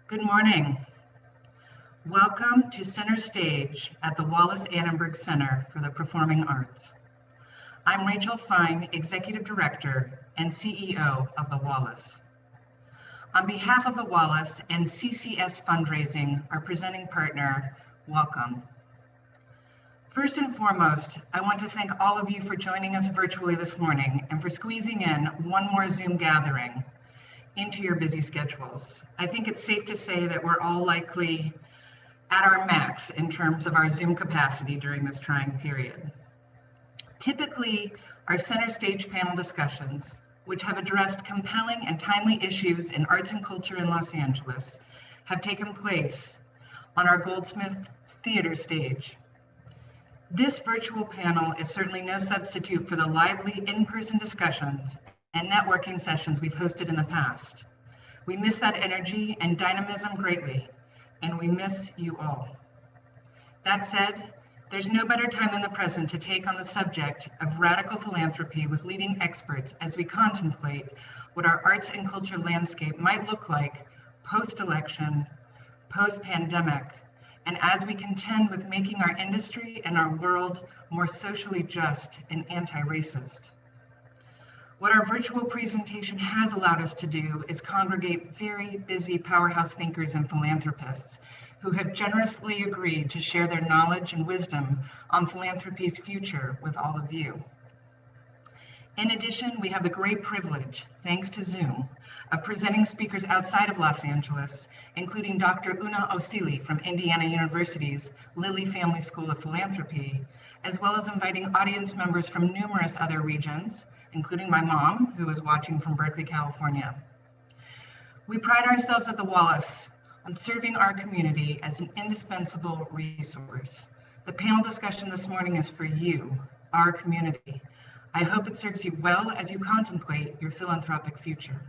Good morning. Welcome to Center Stage at the Wallis Annenberg Center for the Performing Arts. I'm Rachel Fine, Executive Director and CEO of the Wallis. On behalf of the Wallis and CCS Fundraising, our presenting partner, welcome. First and foremost, I want to thank all of you for joining us virtually this morning and for squeezing in one more Zoom gathering into your busy schedules. I think it's safe to say that we're all likely at our max in terms of our Zoom capacity during this trying period. Typically, our center stage panel discussions, which have addressed compelling and timely issues in arts and culture in Los Angeles, have taken place on our Goldsmith Theater stage. This virtual panel is certainly no substitute for the lively in-person discussions and networking sessions we've hosted in the past. We miss that energy and dynamism greatly, and we miss you all. That said, there's no better time than the present to take on the subject of radical philanthropy with leading experts as we contemplate what our arts and culture landscape might look like post-election, post-pandemic, and as we contend with making our industry and our world more socially just and anti-racist. What our virtual presentation has allowed us to do is congregate very busy powerhouse thinkers and philanthropists who have generously agreed to share their knowledge and wisdom on philanthropy's future with all of you. In addition, we have the great privilege, thanks to Zoom, of presenting speakers outside of Los Angeles, including Dr. Una Osili from Indiana University's Lilly Family School of Philanthropy, as well as inviting audience members from numerous other regions, including my mom, who is watching from Berkeley, California. We pride ourselves at the Wallis on serving our community as an indispensable resource. The panel discussion this morning is for you, our community. I hope it serves you well as you contemplate your philanthropic future.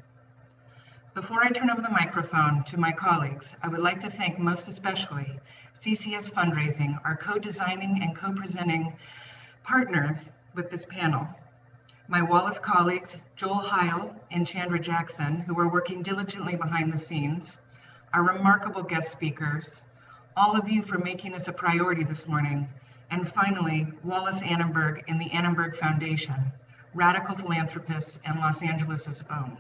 Before I turn over the microphone to my colleagues, I would like to thank most especially CCS Fundraising, our co-designing and co-presenting partner with this panel. My Wallis colleagues, Joel Heil and Chandra Jackson, who are working diligently behind the scenes, our remarkable guest speakers, all of you for making this a priority this morning, and finally, Wallis Annenberg and the Annenberg Foundation, radical philanthropists and Los Angeles' own.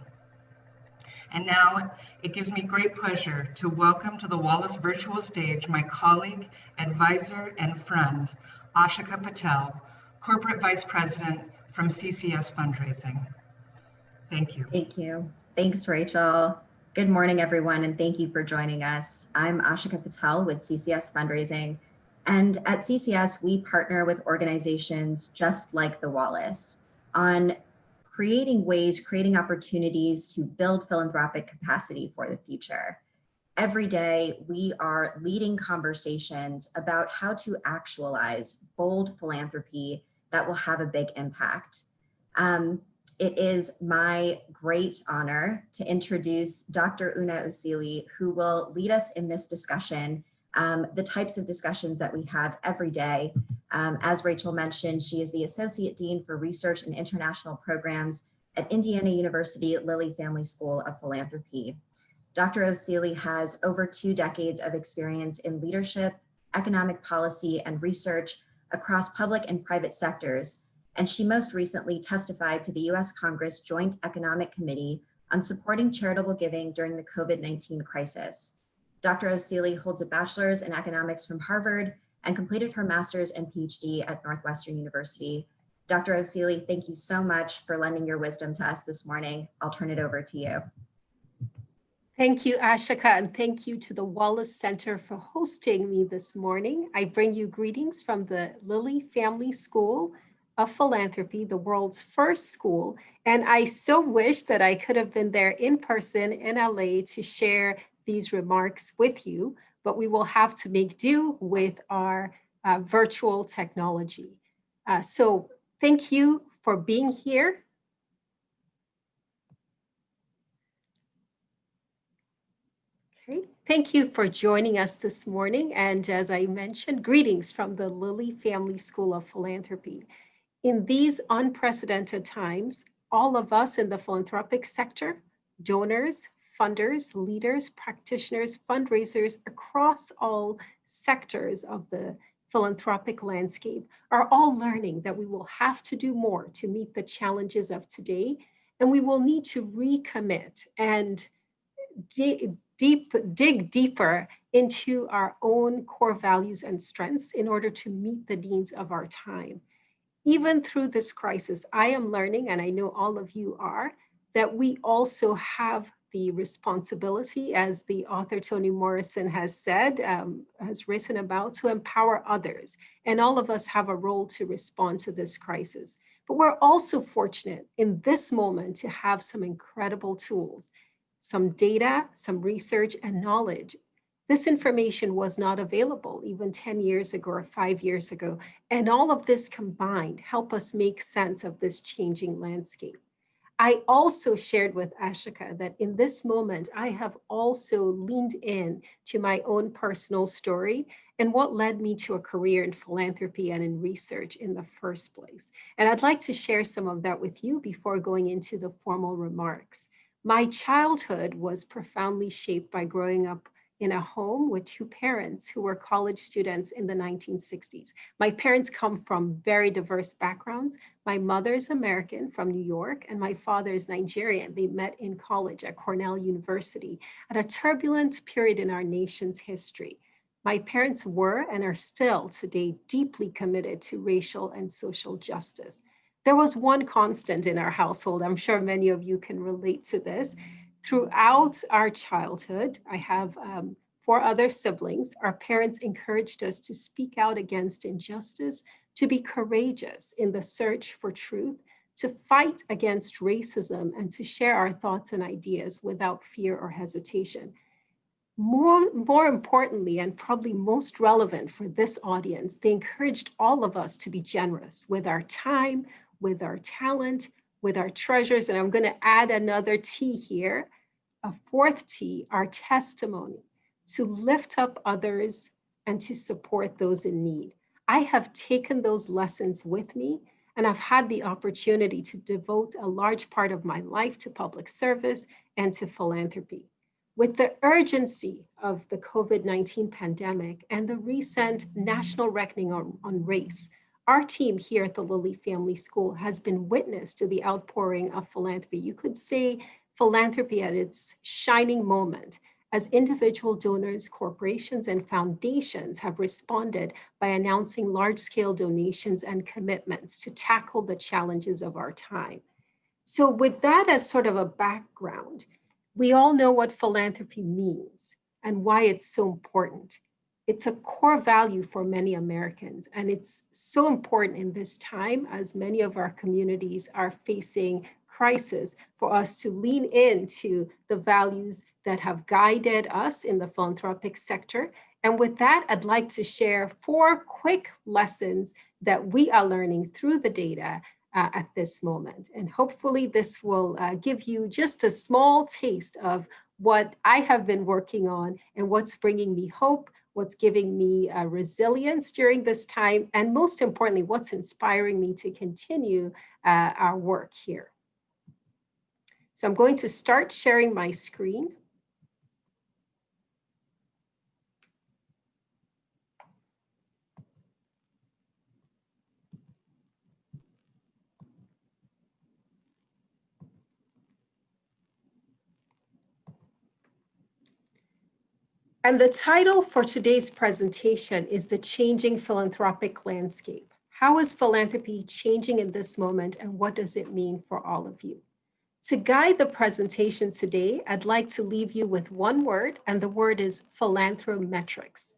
And now, it gives me great pleasure to welcome to the Wallis virtual stage my colleague, advisor, and friend, Ashika Patel, Corporate Vice President from CCS Fundraising. Thank you. Thank you. Thanks, Rachel. Good morning, everyone, and thank you for joining us. I'm Ashika Patel with CCS Fundraising, and at CCS, we partner with organizations just like the Wallis on creating opportunities to build philanthropic capacity for the future. Every day, we are leading conversations about how to actualize bold philanthropy that will have a big impact. It is my great honor to introduce Dr. Una Osili, who will lead us in this discussion, the types of discussions that we have every day. As Rachel mentioned, she is the Associate Dean for Research and International Programs at Indiana University Lilly Family School of Philanthropy. Dr. Osili has over 2 decades of experience in leadership, economic policy, and research across public and private sectors, and she most recently testified to the U.S. Congress Joint Economic Committee on supporting charitable giving during the COVID-19 crisis. Dr. Osili holds a bachelor's in economics from Harvard and completed her master's and PhD at Northwestern University. Dr. Osili, thank you so much for lending your wisdom to us this morning. I'll turn it over to you. Thank you, Ashika, and thank you to the Wallis Center for hosting me this morning. I bring you greetings from the Lilly Family School of Philanthropy, the world's first school. And I so wish that I could have been there in person in LA to share these remarks with you, but we will have to make do with our virtual technology. So thank you for being here. Okay, thank you for joining us this morning. And as I mentioned, greetings from the Lilly Family School of Philanthropy. In these unprecedented times, all of us in the philanthropic sector, donors, funders, leaders, practitioners, fundraisers across all sectors of the philanthropic landscape are all learning that we will have to do more to meet the challenges of today, and we will need to recommit and dig deeper into our own core values and strengths in order to meet the needs of our time. Even through this crisis, I am learning, and I know all of you are, that we also have the responsibility, as the author Toni Morrison has said, has written about, to empower others. And all of us have a role to respond to this crisis. But we're also fortunate in this moment to have some incredible tools, some data, some research and knowledge. This information was not available even 10 years ago or 5 years ago. And all of this combined help us make sense of this changing landscape. I also shared with Ashika that in this moment, I have also leaned in to my own personal story and what led me to a career in philanthropy and in research in the first place. And I'd like to share some of that with you before going into the formal remarks. My childhood was profoundly shaped by growing up in a home with two parents who were college students in the 1960s. My parents come from very diverse backgrounds. My mother's American from New York, and my father's Nigerian. They met in college at Cornell University at a turbulent period in our nation's history. My parents were and are still today deeply committed to racial and social justice. There was one constant in our household. I'm sure many of you can relate to this. Throughout our childhood, I have 4 other siblings. Our parents encouraged us to speak out against injustice, to be courageous in the search for truth, to fight against racism, and to share our thoughts and ideas without fear or hesitation. More importantly, and probably most relevant for this audience, they encouraged all of us to be generous with our time, with our talent, with our treasures. And I'm going to add another T here, a 4th T, our testimony, to lift up others and to support those in need. I have taken those lessons with me, and I've had the opportunity to devote a large part of my life to public service and to philanthropy. With the urgency of the COVID-19 pandemic and the recent national reckoning on race, our team here at the Lilly Family School has been witness to the outpouring of philanthropy. You could say philanthropy at its shining moment, as individual donors, corporations, and foundations have responded by announcing large-scale donations and commitments to tackle the challenges of our time. So with that as sort of a background, we all know what philanthropy means and why it's so important. It's a core value for many Americans, and it's so important in this time as many of our communities are facing crisis for us to lean into the values that have guided us in the philanthropic sector. And with that, I'd like to share 4 quick lessons that we are learning through the data at this moment. And hopefully this will give you just a small taste of what I have been working on and what's bringing me hope, what's giving me resilience during this time, and most importantly, what's inspiring me to continue our work here. So I'm going to start sharing my screen. And the title for today's presentation is The Changing Philanthropic Landscape. How is philanthropy changing in this moment, and what does it mean for all of you? To guide the presentation today, I'd like to leave you with one word, and the word is philanthrometrics.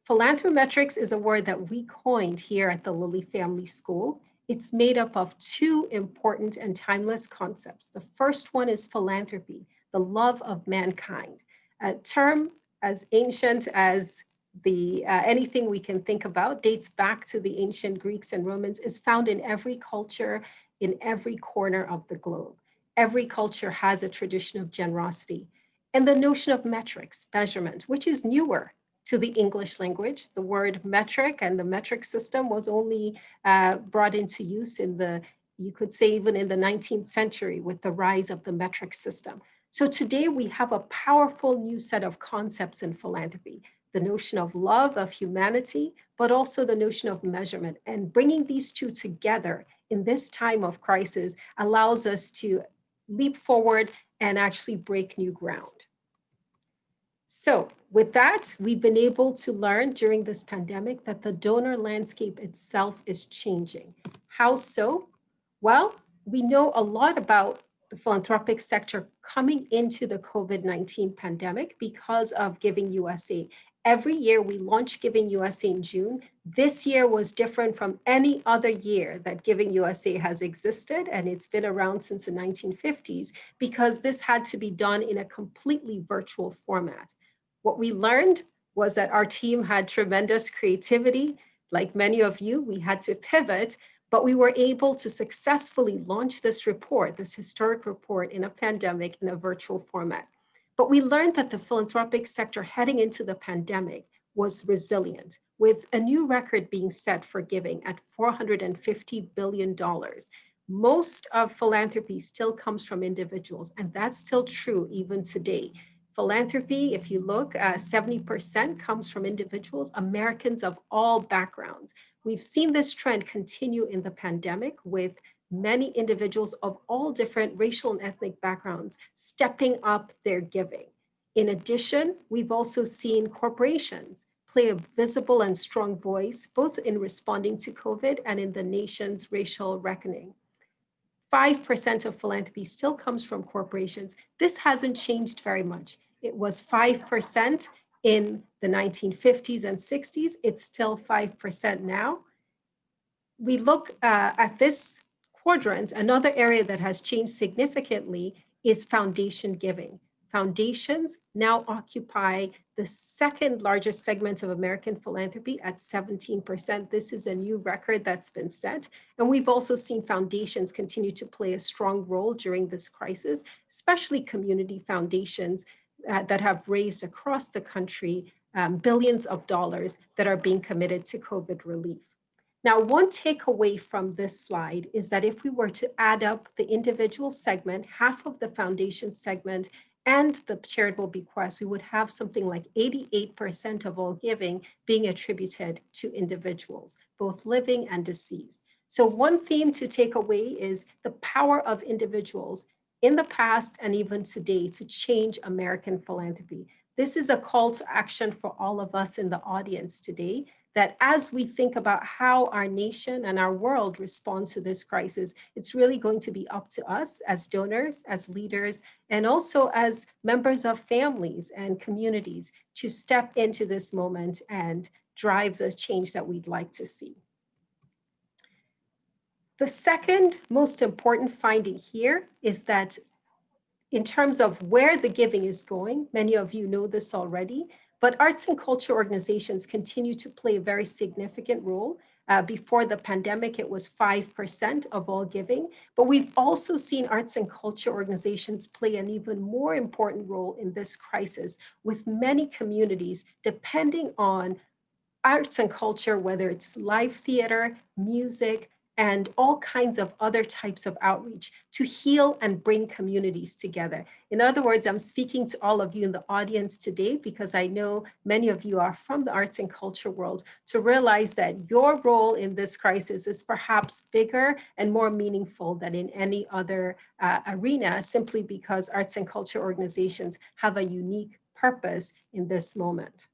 Philanthrometrics is a word that we coined here at the Lilly Family School. It's made up of 2 important and timeless concepts. The first one is philanthropy, the love of mankind, a term as ancient as anything we can think about, dates back to the ancient Greeks and Romans, is found in every culture, in every corner of the globe. Every culture has a tradition of generosity. And the notion of metrics, measurement, which is newer to the English language. The word metric and the metric system was only brought into use in you could say even in the 19th century with the rise of the metric system. So today we have a powerful new set of concepts in philanthropy, the notion of love, of humanity, but also the notion of measurement. And bringing these two together in this time of crisis allows us to leap forward and actually break new ground. So with that, we've been able to learn during this pandemic that the donor landscape itself is changing. How so? Well, we know a lot about the philanthropic sector coming into the COVID-19 pandemic because of Giving USA. Every year we launch Giving USA in June. This year was different from any other year that Giving USA has existed, and it's been around since the 1950s because this had to be done in a completely virtual format. What we learned was that our team had tremendous creativity. Like many of you, we had to pivot, but we were able to successfully launch this report, this historic report in a pandemic in a virtual format. But we learned that the philanthropic sector heading into the pandemic was resilient, with a new record being set for giving at $450 billion. Most of philanthropy still comes from individuals, and that's still true even today. Philanthropy, if you look, 70% comes from individuals, Americans of all backgrounds. We've seen this trend continue in the pandemic with many individuals of all different racial and ethnic backgrounds stepping up their giving. In addition, we've also seen corporations play a visible and strong voice, both in responding to COVID and in the nation's racial reckoning. 5% of philanthropy still comes from corporations. This hasn't changed very much. It was 5% in the 1950s and 60s. It's still 5% now. We look at this quadrant, another area that has changed significantly is foundation giving. Foundations now occupy the second largest segment of American philanthropy at 17%. This is a new record that's been set. And we've also seen foundations continue to play a strong role during this crisis, especially community foundations that have raised across the country billions of dollars that are being committed to COVID relief. Now, one takeaway from this slide is that if we were to add up the individual segment, half of the foundation segment, and the charitable bequests, we would have something like 88% of all giving being attributed to individuals, both living and deceased. So one theme to take away is the power of individuals in the past and even today to change American philanthropy. This is a call to action for all of us in the audience today, that as we think about how our nation and our world responds to this crisis, it's really going to be up to us as donors, as leaders, and also as members of families and communities to step into this moment and drive the change that we'd like to see. The second most important finding here is that in terms of where the giving is going, many of you know this already, but arts and culture organizations continue to play a very significant role. Before the pandemic, it was 5% of all giving, but we've also seen arts and culture organizations play an even more important role in this crisis, with many communities depending on arts and culture, whether it's live theater, music, and all kinds of other types of outreach to heal and bring communities together. In other words, I'm speaking to all of you in the audience today because I know many of you are from the arts and culture world, to realize that your role in this crisis is perhaps bigger and more meaningful than in any other arena, simply because arts and culture organizations have a unique purpose in this moment.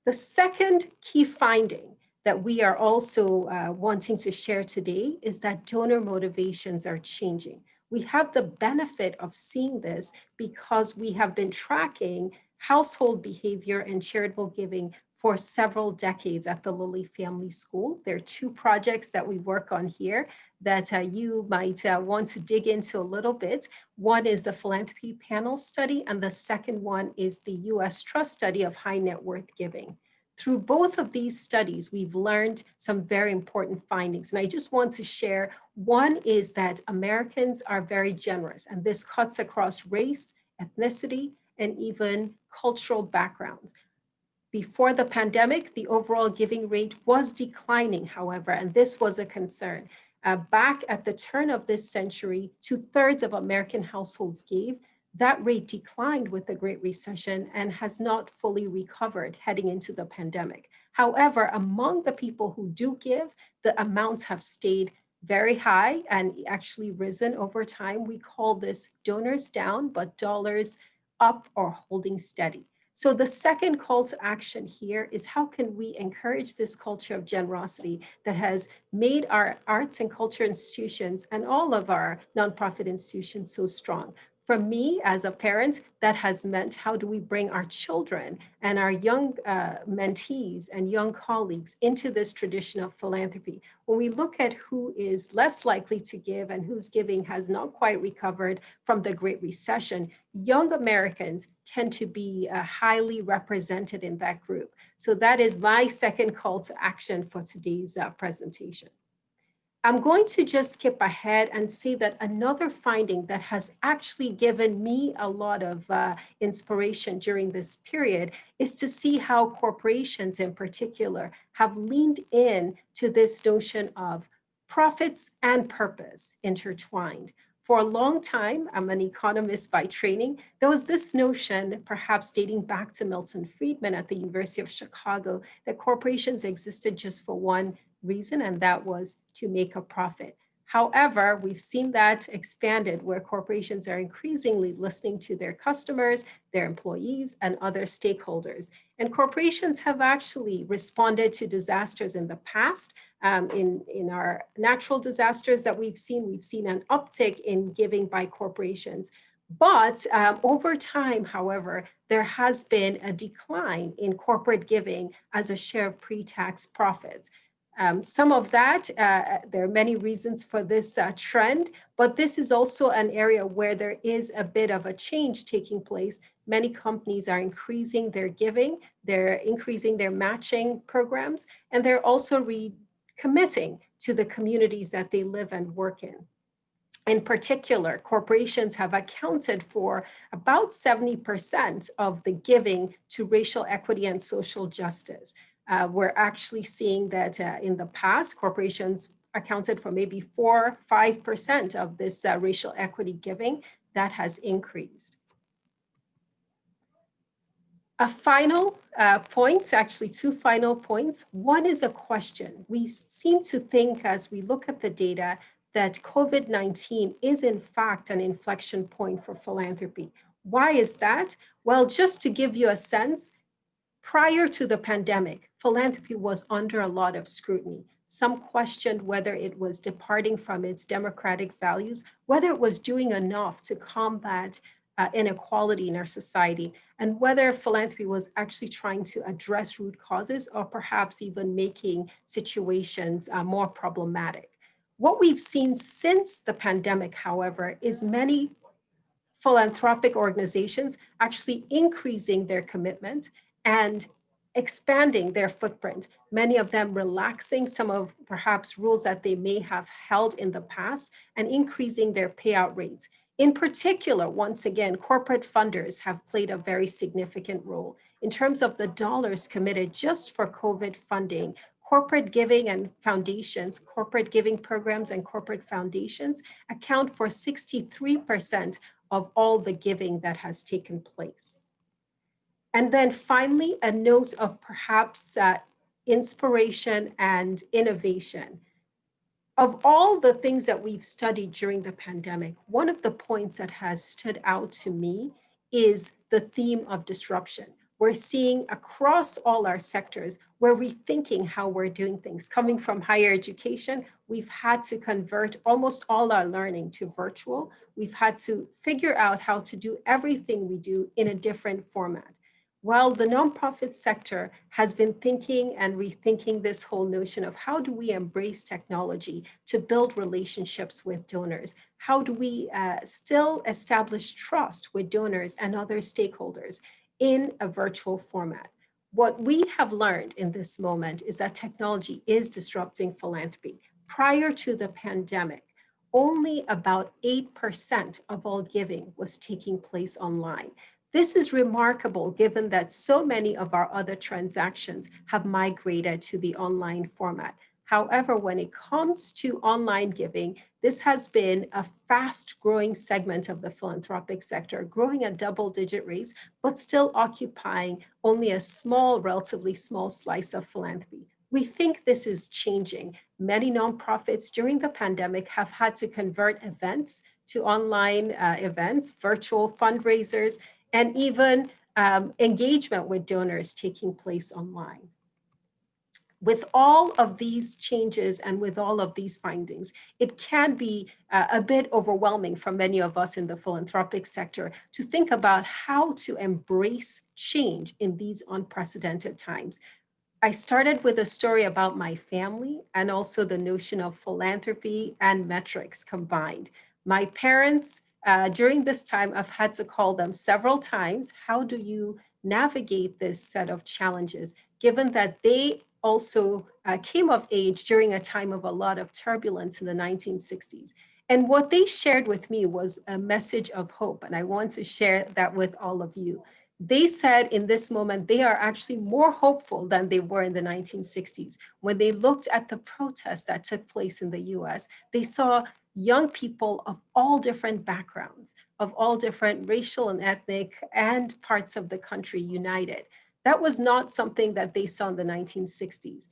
The second key finding that we are also wanting to share today is that donor motivations are changing. We have the benefit of seeing this because we have been tracking household behavior and charitable giving for several decades at the Lilly Family School. There are two projects that we work on here that you might want to dig into a little bit. One is the Philanthropy Panel Study, and the second one is the US Trust Study of High Net Worth Giving. Through both of these studies, we've learned some very important findings. And I just want to share, one is that Americans are very generous, and this cuts across race, ethnicity, and even cultural backgrounds. Before the pandemic, the overall giving rate was declining, however, and this was a concern. Back at the turn of this century, 2/3 of American households gave. that rate declined with the Great Recession and has not fully recovered heading into the pandemic. However, among the people who do give, the amounts have stayed very high and actually risen over time. We call this donors down, but dollars up or holding steady. So the second call to action here is how can we encourage this culture of generosity that has made our arts and culture institutions and all of our nonprofit institutions so strong? For me, as a parent, that has meant how do we bring our children and our young mentees and young colleagues into this tradition of philanthropy? When we look at who is less likely to give and whose giving has not quite recovered from the Great Recession, young Americans tend to be highly represented in that group. So that is my second call to action for today's presentation. I'm going to just skip ahead and say that another finding that has actually given me a lot of inspiration during this period is to see how corporations in particular have leaned in to this notion of profits and purpose intertwined. For a long time, I'm an economist by training, there was this notion, perhaps dating back to Milton Friedman at the University of Chicago, that corporations existed just for one reason, and that was to make a profit. However, we've seen that expanded where corporations are increasingly listening to their customers, their employees, and other stakeholders. And corporations have actually responded to disasters in the past. In our natural disasters that we've seen an uptick in giving by corporations. But over time, however, there has been a decline in corporate giving as a share of pre-tax profits. Some of that, there are many reasons for this trend, but this is also an area where there is a bit of a change taking place. Many companies are increasing their giving, they're increasing their matching programs, and they're also recommitting to the communities that they live and work in. In particular, corporations have accounted for about 70% of the giving to racial equity and social justice. We're actually seeing that in the past, corporations accounted for maybe 4-5% of this racial equity giving. That has increased. A final point, actually two final points. One is a question. We seem to think as we look at the data that COVID-19 is in fact an inflection point for philanthropy. Why is that? Well, just to give you a sense, prior to the pandemic, philanthropy was under a lot of scrutiny. Some questioned whether it was departing from its democratic values, whether it was doing enough to combat inequality in our society, and whether philanthropy was actually trying to address root causes or perhaps even making situations more problematic. What we've seen since the pandemic, however, is many philanthropic organizations actually increasing their commitment and expanding their footprint, many of them relaxing some of perhaps rules that they may have held in the past and increasing their payout rates. In particular, once again, corporate funders have played a very significant role. In terms of the dollars committed just for COVID funding, corporate giving and foundations, corporate giving programs and corporate foundations account for 63% of all the giving that has taken place. And then finally, a note of perhaps inspiration and innovation. Of all the things that we've studied during the pandemic, one of the points that has stood out to me is the theme of disruption. We're seeing across all our sectors, we're rethinking how we're doing things. Coming from higher education, we've had to convert almost all our learning to virtual. We've had to figure out how to do everything we do in a different format. While the nonprofit sector has been thinking and rethinking this whole notion of how do we embrace technology to build relationships with donors? How do we still establish trust with donors and other stakeholders in a virtual format? What we have learned in this moment is that technology is disrupting philanthropy. Prior to the pandemic, only about 8% of all giving was taking place online. This is remarkable given that so many of our other transactions have migrated to the online format. However, when it comes to online giving, this has been a fast growing segment of the philanthropic sector, growing at double-digit rates, but still occupying only a small, relatively small slice of philanthropy. We think this is changing. Many nonprofits during the pandemic have had to convert events to online events, virtual fundraisers, and even engagement with donors taking place online. With all of these changes and with all of these findings, it can be a bit overwhelming for many of us in the philanthropic sector to think about how to embrace change in these unprecedented times. I started with a story about my family and also the notion of philanthropy and metrics combined. My parents, during this time, I've had to call them several times. How do you navigate this set of challenges, given that they also came of age during a time of a lot of turbulence in the 1960s? And what they shared with me was a message of hope. And I want to share that with all of you. They said in this moment, they are actually more hopeful than they were in the 1960s. When they looked at the protests that took place in the US, they saw young people of all different backgrounds, of all different racial and ethnic and parts of the country united. That was not something that they saw in the 1960s.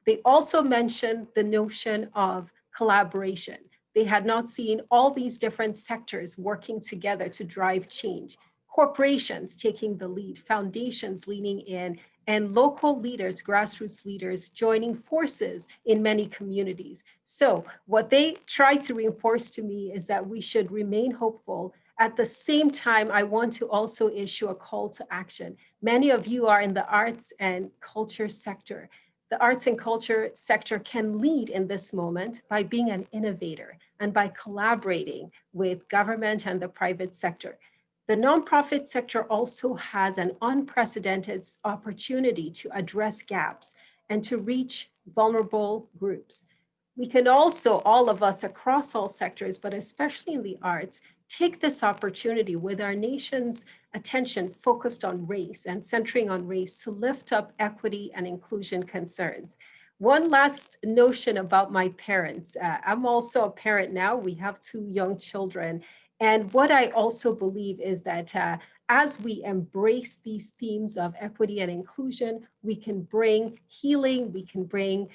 They also mentioned the notion of collaboration. They had not seen all these different sectors working together to drive change. Corporations taking the lead, foundations leaning in, and local leaders, grassroots leaders, joining forces in many communities. So what they try to reinforce to me is that we should remain hopeful. At the same time, I want to also issue a call to action. Many of you are in the arts and culture sector. The arts and culture sector can lead in this moment by being an innovator and by collaborating with government and the private sector. The nonprofit sector also has an unprecedented opportunity to address gaps and to reach vulnerable groups. We can also, all of us across all sectors, but especially in the arts, take this opportunity with our nation's attention focused on race and centering on race to lift up equity and inclusion concerns. One last notion about my parents. I'm also a parent now. We have 2 young children. And what I also believe is that as we embrace these themes of equity and inclusion, we can bring healing, we can bring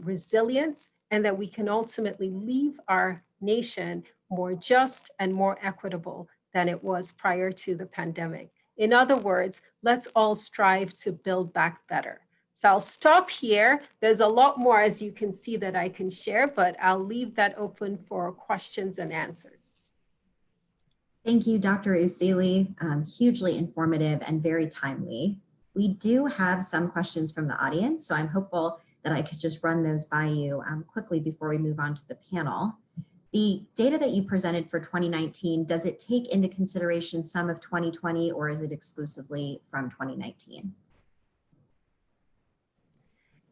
resilience, and that we can ultimately leave our nation more just and more equitable than it was prior to the pandemic. In other words, let's all strive to build back better. So I'll stop here. There's a lot more, as you can see, that I can share, but I'll leave that open for questions and answers. Thank you, Dr. Osili. Hugely informative and very timely. We do have some questions from the audience, so I'm hopeful that I could just run those by you quickly before we move on to the panel. The data that you presented for 2019, does it take into consideration some of 2020 or is it exclusively from 2019?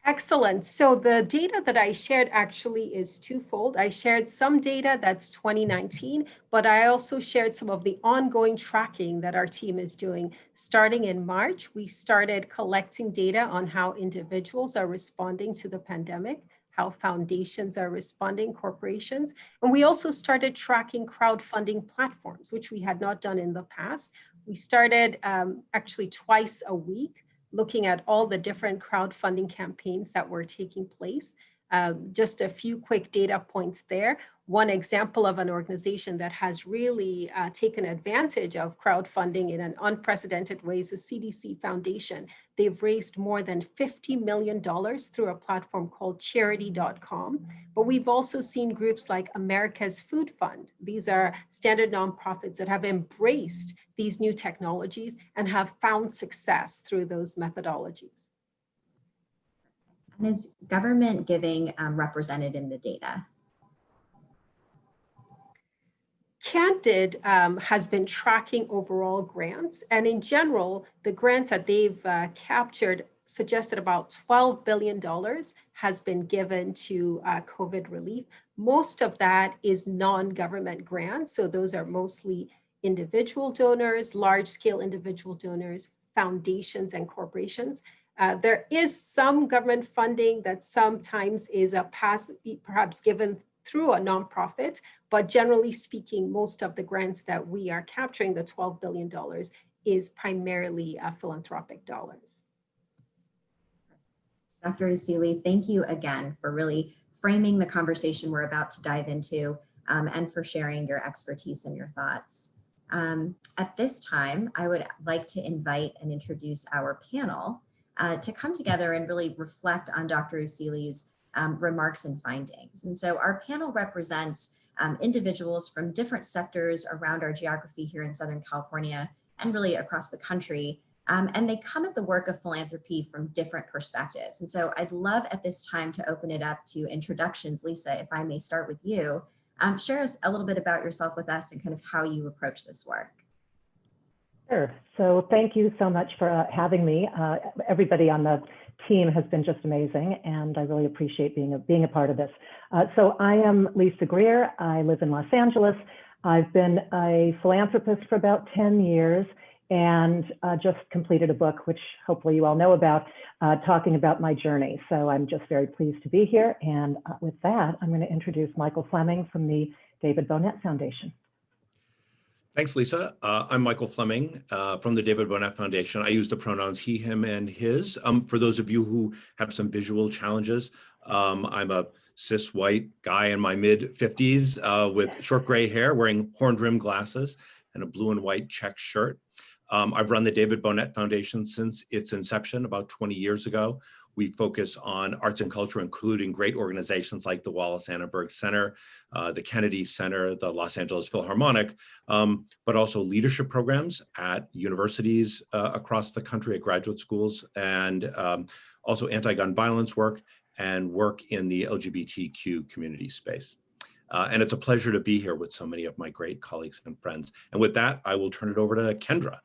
Excellent. So the data that I shared actually is twofold. I shared some data that's 2019, but I also shared some of the ongoing tracking that our team is doing. Starting in March, we started collecting data on how individuals are responding to the pandemic, how foundations are responding, corporations. And we also started tracking crowdfunding platforms, which we had not done in the past. We started actually twice a week, looking at all the different crowdfunding campaigns that were taking place. Just a few quick data points there. One example of an organization that has really taken advantage of crowdfunding in an unprecedented way is the CDC Foundation. They've raised more than $50 million through a platform called charity.com. But we've also seen groups like America's Food Fund. These are standard nonprofits that have embraced these new technologies and have found success through those methodologies. And is government giving represented in the data? Candid has been tracking overall grants, and in general, the grants that they've captured suggested about $12 billion has been given to COVID relief. Most of that is non-government grants, so those are mostly individual donors, large-scale individual donors, foundations, and corporations. There is some government funding that sometimes is perhaps given through a nonprofit, but generally speaking, most of the grants that we are capturing, the $12 billion, is primarily philanthropic dollars. Dr. Osili, thank you again for really framing the conversation we're about to dive into and for sharing your expertise and your thoughts. At this time, I would like to invite and introduce our panel to come together and really reflect on Dr. Osili's remarks and findings. And so our panel represents individuals from different sectors around our geography here in Southern California and really across the country. And they come at the work of philanthropy from different perspectives. And so I'd love at this time to open it up to introductions. Lisa, if I may start with you, share us a little bit about yourself with us and kind of how you approach this work. Sure. So thank you so much for having me. Everybody on the team has been just amazing, and I really appreciate being a part of this. So I am Lisa Greer. I live in Los Angeles. I've been a philanthropist for about 10 years. And just completed a book, which hopefully you all know about, talking about my journey. So I'm just very pleased to be here. And with that, I'm going to introduce Michael Fleming from the David Bonnet Foundation. Thanks, Lisa. I'm Michael Fleming from the David Bonnet Foundation. I use the pronouns he, him, and his. For those of you who have some visual challenges, I'm a cis white guy in my mid-50s with short gray hair, wearing horn-rimmed glasses and a blue and white check shirt. I've run the David Bonnet Foundation since its inception about 20 years ago. We focus on arts and culture, including great organizations like the Wallis Annenberg Center, the Kennedy Center, the Los Angeles Philharmonic, but also leadership programs at universities across the country, at graduate schools, and also anti-gun violence work and work in the LGBTQ community space. And it's a pleasure to be here with so many of my great colleagues and friends. And with that, I will turn it over to Kendra.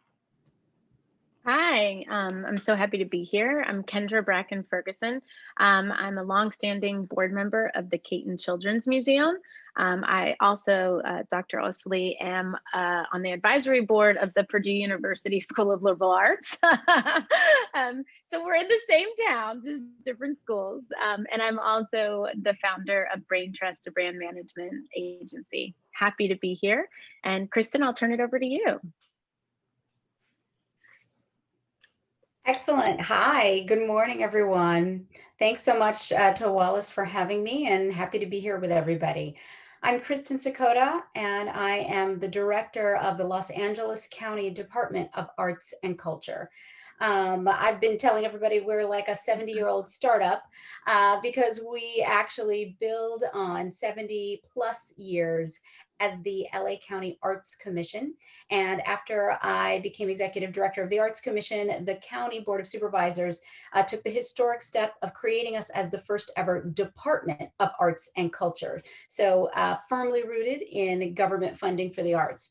Hi, I'm so happy to be here. I'm Kendra Bracken Ferguson. I'm a longstanding board member of the Caton Children's Museum. I also, Dr. Osili, am on the advisory board of the Purdue University School of Liberal Arts. So we're in the same town, just different schools. And I'm also the founder of Brain Trust, a brand management agency. Happy to be here. And Kristen, I'll turn it over to you. Excellent. Hi, good morning, everyone. Thanks so much to Wallis for having me, and happy to be here with everybody. I'm Kristen Sakota, and I am the director of the Los Angeles County Department of Arts and Culture. I've been telling everybody we're like a 70-year-old startup because we actually build on 70 plus years as the LA County Arts Commission. And after I became executive director of the Arts Commission, the County Board of Supervisors took the historic step of creating us as the first ever Department of Arts and Culture. So firmly rooted in government funding for the arts.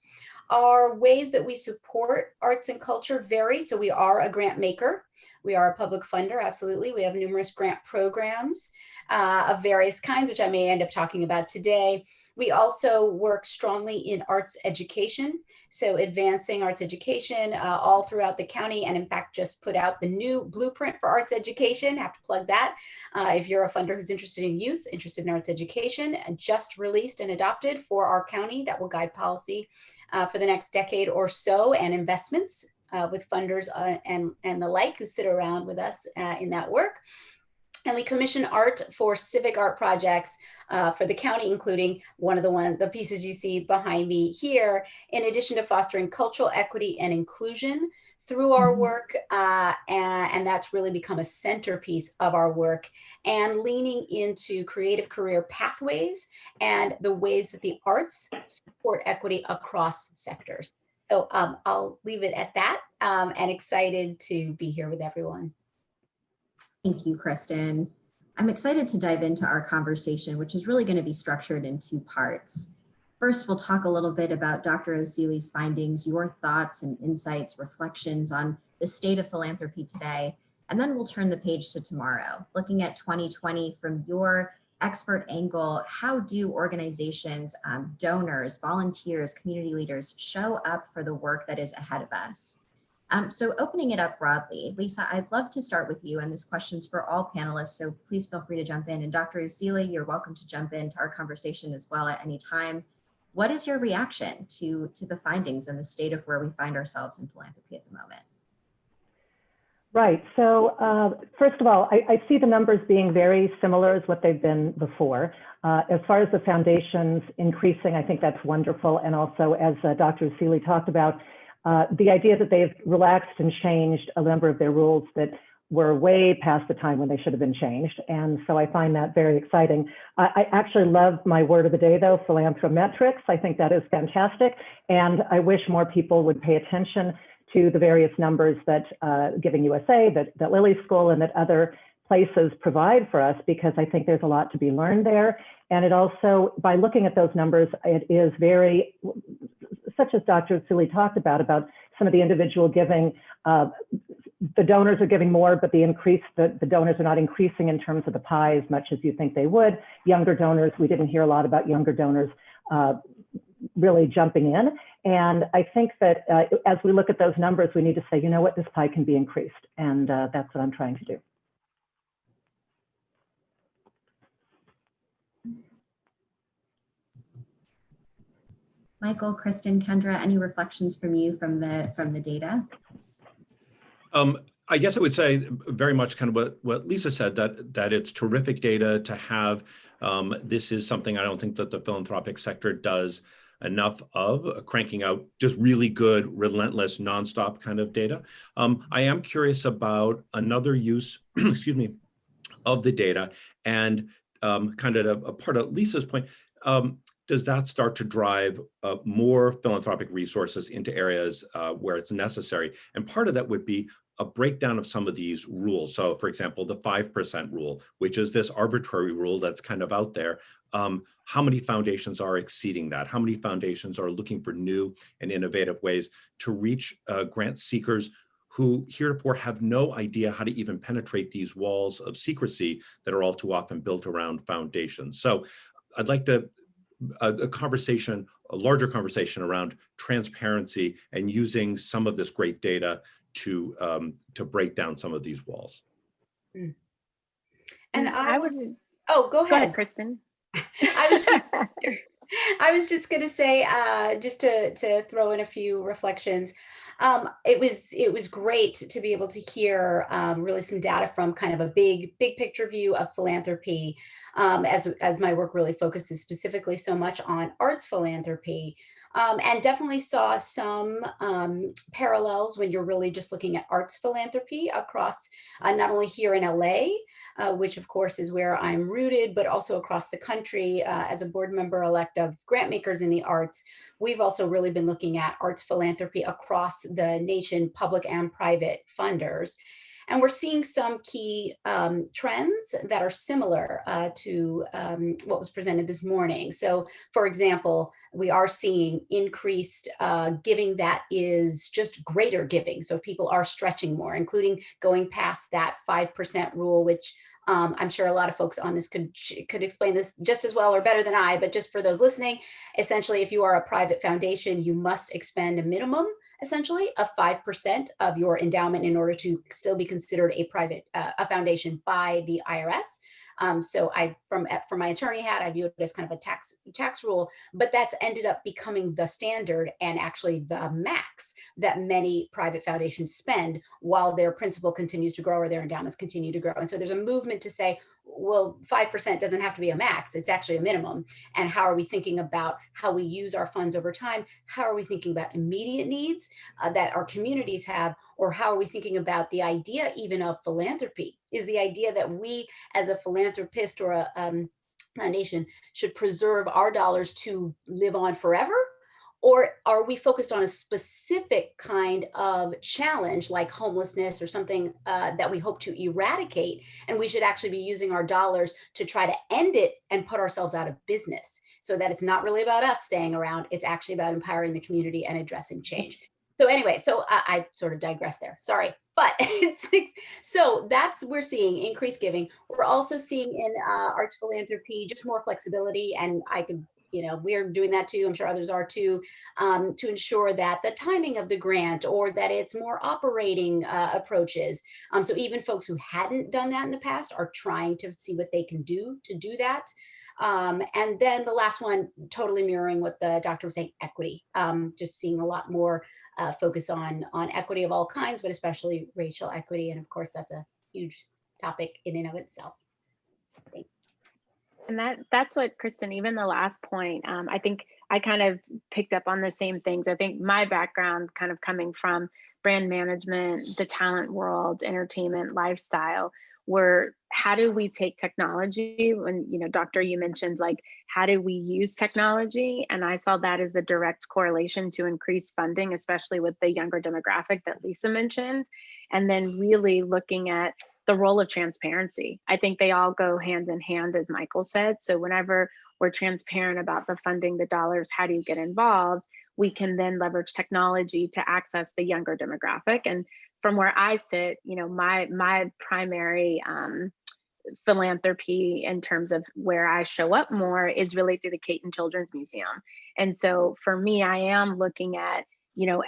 Our ways that we support arts and culture vary. So we are a grant maker. We are a public funder, absolutely. We have numerous grant programs of various kinds, which I may end up talking about today. We also work strongly in arts education, so advancing arts education all throughout the county, and in fact just put out the new blueprint for arts education. Have to plug that. If you're a funder who's interested in youth, interested in arts education, just released and adopted for our county that will guide policy for the next decade or so, and investments with funders and the like who sit around with us in that work. And we commission art for civic art projects for the county, including the pieces you see behind me here, in addition to fostering cultural equity and inclusion through our work. And that's really become a centerpiece of our work, and leaning into creative career pathways and the ways that the arts support equity across sectors. So I'll leave it at that, and excited to be here with everyone. Thank you, Kristen. I'm excited to dive into our conversation, which is really going to be structured in two parts. First, we'll talk a little bit about Dr. Osili's findings, your thoughts and insights, reflections on the state of philanthropy today, and then we'll turn the page to tomorrow, looking at 2020 from your expert angle. How do organizations, donors, volunteers, community leaders show up for the work that is ahead of us? So opening it up broadly, Lisa, I'd love to start with you, and this question's for all panelists, so please feel free to jump in. And Dr. Osili, you're welcome to jump into our conversation as well at any time. What is your reaction to the findings and the state of where we find ourselves in philanthropy at the moment? Right. So first of all, I see the numbers being very similar as what they've been before. As far as the foundations increasing, I think that's wonderful. And also, as Dr. Osili talked about, the idea that they've relaxed and changed a number of their rules that were way past the time when they should have been changed. And so I find that very exciting. I actually love my word of the day, though, Philanthrometrics. I think that is fantastic. And I wish more people would pay attention to the various numbers that Giving USA, that Lilly School, and that other places provide for us, because I think there's a lot to be learned there. And it also, by looking at those numbers, it is very, such as Dr. Osili talked about some of the individual giving, the donors are giving more, but the donors are not increasing in terms of the pie as much as you think they would. Younger donors, we didn't hear a lot about younger donors really jumping in. And I think that as we look at those numbers, we need to say, you know what, this pie can be increased. And that's what I'm trying to do. Michael, Kristen, Kendra, any reflections from you from the data? I guess I would say very much kind of what Lisa said, that it's terrific data to have. This is something I don't think that the philanthropic sector does enough of, cranking out just really good, relentless, nonstop kind of data. I am curious about another use, excuse me, of the data, and kind of a part of Lisa's point. Does that start to drive more philanthropic resources into areas where it's necessary? And part of that would be a breakdown of some of these rules. So for example, the 5% rule, which is this arbitrary rule that's kind of out there. How many foundations are exceeding that? How many foundations are looking for new and innovative ways to reach grant seekers who heretofore have no idea how to even penetrate these walls of secrecy that are all too often built around foundations? So I'd like to a larger conversation around transparency and using some of this great data to break down some of these walls. And I would. Oh, go ahead. Go ahead, Kristen. I was just going to say, just to throw in a few reflections. It was great to be able to hear really some data from kind of a big picture view of philanthropy, as my work really focuses specifically so much on arts philanthropy. And definitely saw some parallels when you're really just looking at arts philanthropy across not only here in LA, which of course is where I'm rooted, but also across the country. As a board member elect of grant makers in the arts, we've also really been looking at arts philanthropy across the nation, public and private funders. And we're seeing some key trends that are similar to what was presented this morning. So for example, we are seeing increased giving that is just greater giving. So people are stretching more, including going past that 5% rule, which I'm sure a lot of folks on this could explain this just as well or better than I, but just for those listening, essentially, if you are a private foundation, you must expend a minimum, essentially, of 5% of your endowment in order to still be considered a private foundation by the IRS. So from my attorney hat, I view it as kind of a tax rule, but that's ended up becoming the standard and actually the max that many private foundations spend while their principal continues to grow or their endowments continue to grow. And so there's a movement to say, well, 5% doesn't have to be a max, it's actually a minimum. And how are we thinking about how we use our funds over time? How are we thinking about immediate needs that our communities have? Or how are we thinking about the idea even of philanthropy? Is the idea that we as a philanthropist or a foundation should preserve our dollars to live on forever? Or are we focused on a specific kind of challenge like homelessness or something that we hope to eradicate? And we should actually be using our dollars to try to end it and put ourselves out of business so that it's not really about us staying around. It's actually about empowering the community and addressing change. So anyway, so I sort of digress there. Sorry. But so we're seeing increased giving. We're also seeing in arts philanthropy just more flexibility, and I could we're doing that too. I'm sure others are too, to ensure that the timing of the grant or that it's more operating approaches. So even folks who hadn't done that in the past are trying to see what they can do to do that. And then the last one, totally mirroring what the doctor was saying, equity. Just seeing a lot more focus on equity of all kinds, but especially racial equity. And of course, that's a huge topic in and of itself. Thanks. And that's what, Kristen, even the last point, I think I kind of picked up on the same things. I think my background kind of coming from brand management, the talent world, entertainment, lifestyle, were how do we take technology? When, Doctor, you mentioned like, how do we use technology? And I saw that as the direct correlation to increased funding, especially with the younger demographic that Lisa mentioned. And then really looking at the role of transparency. I think they all go hand in hand, as Michael said. So whenever we're transparent about the funding, the dollars, how do you get involved? We can then leverage technology to access the younger demographic. And from where I sit, my primary philanthropy in terms of where I show up more is really through the Caton Children's Museum. And so for me, I am looking at,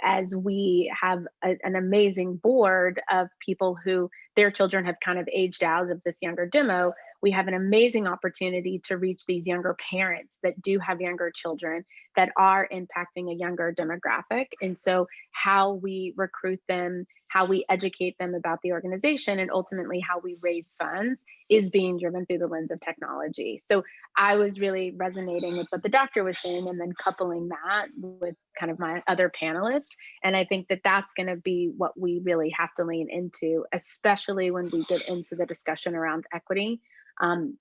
as we have an amazing board of people who their children have kind of aged out of this younger demo, we have an amazing opportunity to reach these younger parents that do have younger children that are impacting a younger demographic. And so how we recruit them, how we educate them about the organization, and ultimately how we raise funds is being driven through the lens of technology. So I was really resonating with what the doctor was saying and then coupling that with kind of my other panelists. And I think that that's going to be what we really have to lean into, especially when we get into the discussion around equity.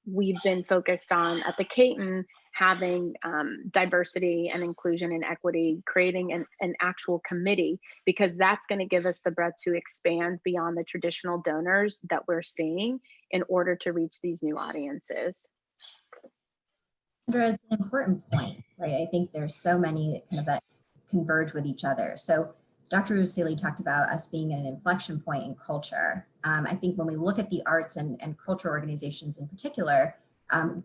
We've been focused on at the Caton having diversity and inclusion and equity, creating an actual committee, because that's going to give us the breadth to expand beyond the traditional donors that we're seeing in order to reach these new audiences. Sandra, it's an important point, right? I think there's so many that converge with each other. So Dr. Osili talked about us being at an inflection point in culture. I think when we look at the arts and cultural organizations in particular,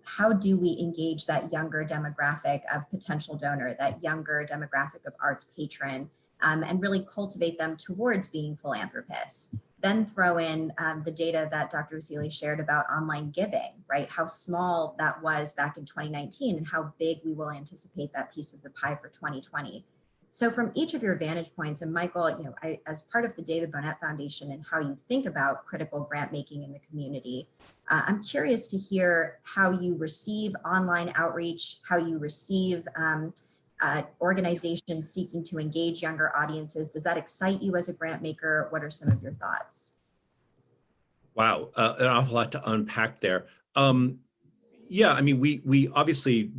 how do we engage that younger demographic of potential donor, that younger demographic of arts patron, and really cultivate them towards being philanthropists? Then throw in the data that Dr. Osili shared about online giving, right? How small that was back in 2019 and how big we will anticipate that piece of the pie for 2020. So from each of your vantage points, and Michael, as part of the David Bonnet Foundation and how you think about critical grant making in the community, I'm curious to hear how you receive online outreach, how you receive organizations seeking to engage younger audiences. Does that excite you as a grant maker? What are some of your thoughts? Wow, an awful lot to unpack there. Yeah, I mean, we obviously,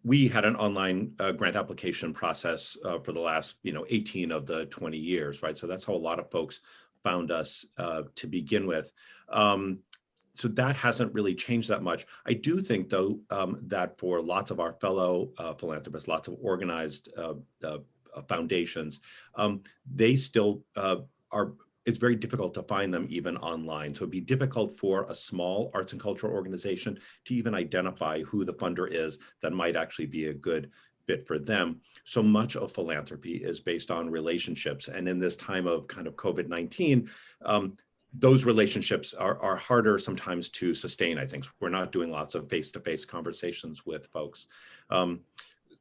we had an online grant application process for the last, 18 of the 20 years, right? So that's how a lot of folks found us to begin with. So that hasn't really changed that much. I do think, though, that for lots of our fellow philanthropists, lots of organized foundations, they still are. It's very difficult to find them even online. So it'd be difficult for a small arts and cultural organization to even identify who the funder is that might actually be a good fit for them. So much of philanthropy is based on relationships. And in this time of kind of COVID-19, those relationships are harder sometimes to sustain, I think. We're not doing lots of face-to-face conversations with folks.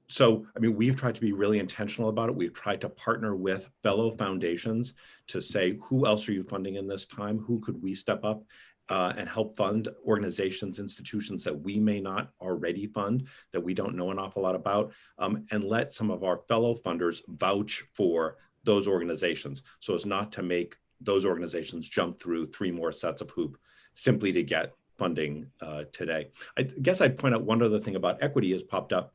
So, I mean, we've tried to be really intentional about it. We've tried to partner with fellow foundations to say, who else are you funding in this time? Who could we step up and help fund organizations, institutions that we may not already fund, that we don't know an awful lot about, and let some of our fellow funders vouch for those organizations so as not to make those organizations jump through 3 more sets of hoop simply to get funding today. I guess I'd point out one other thing about equity has popped up.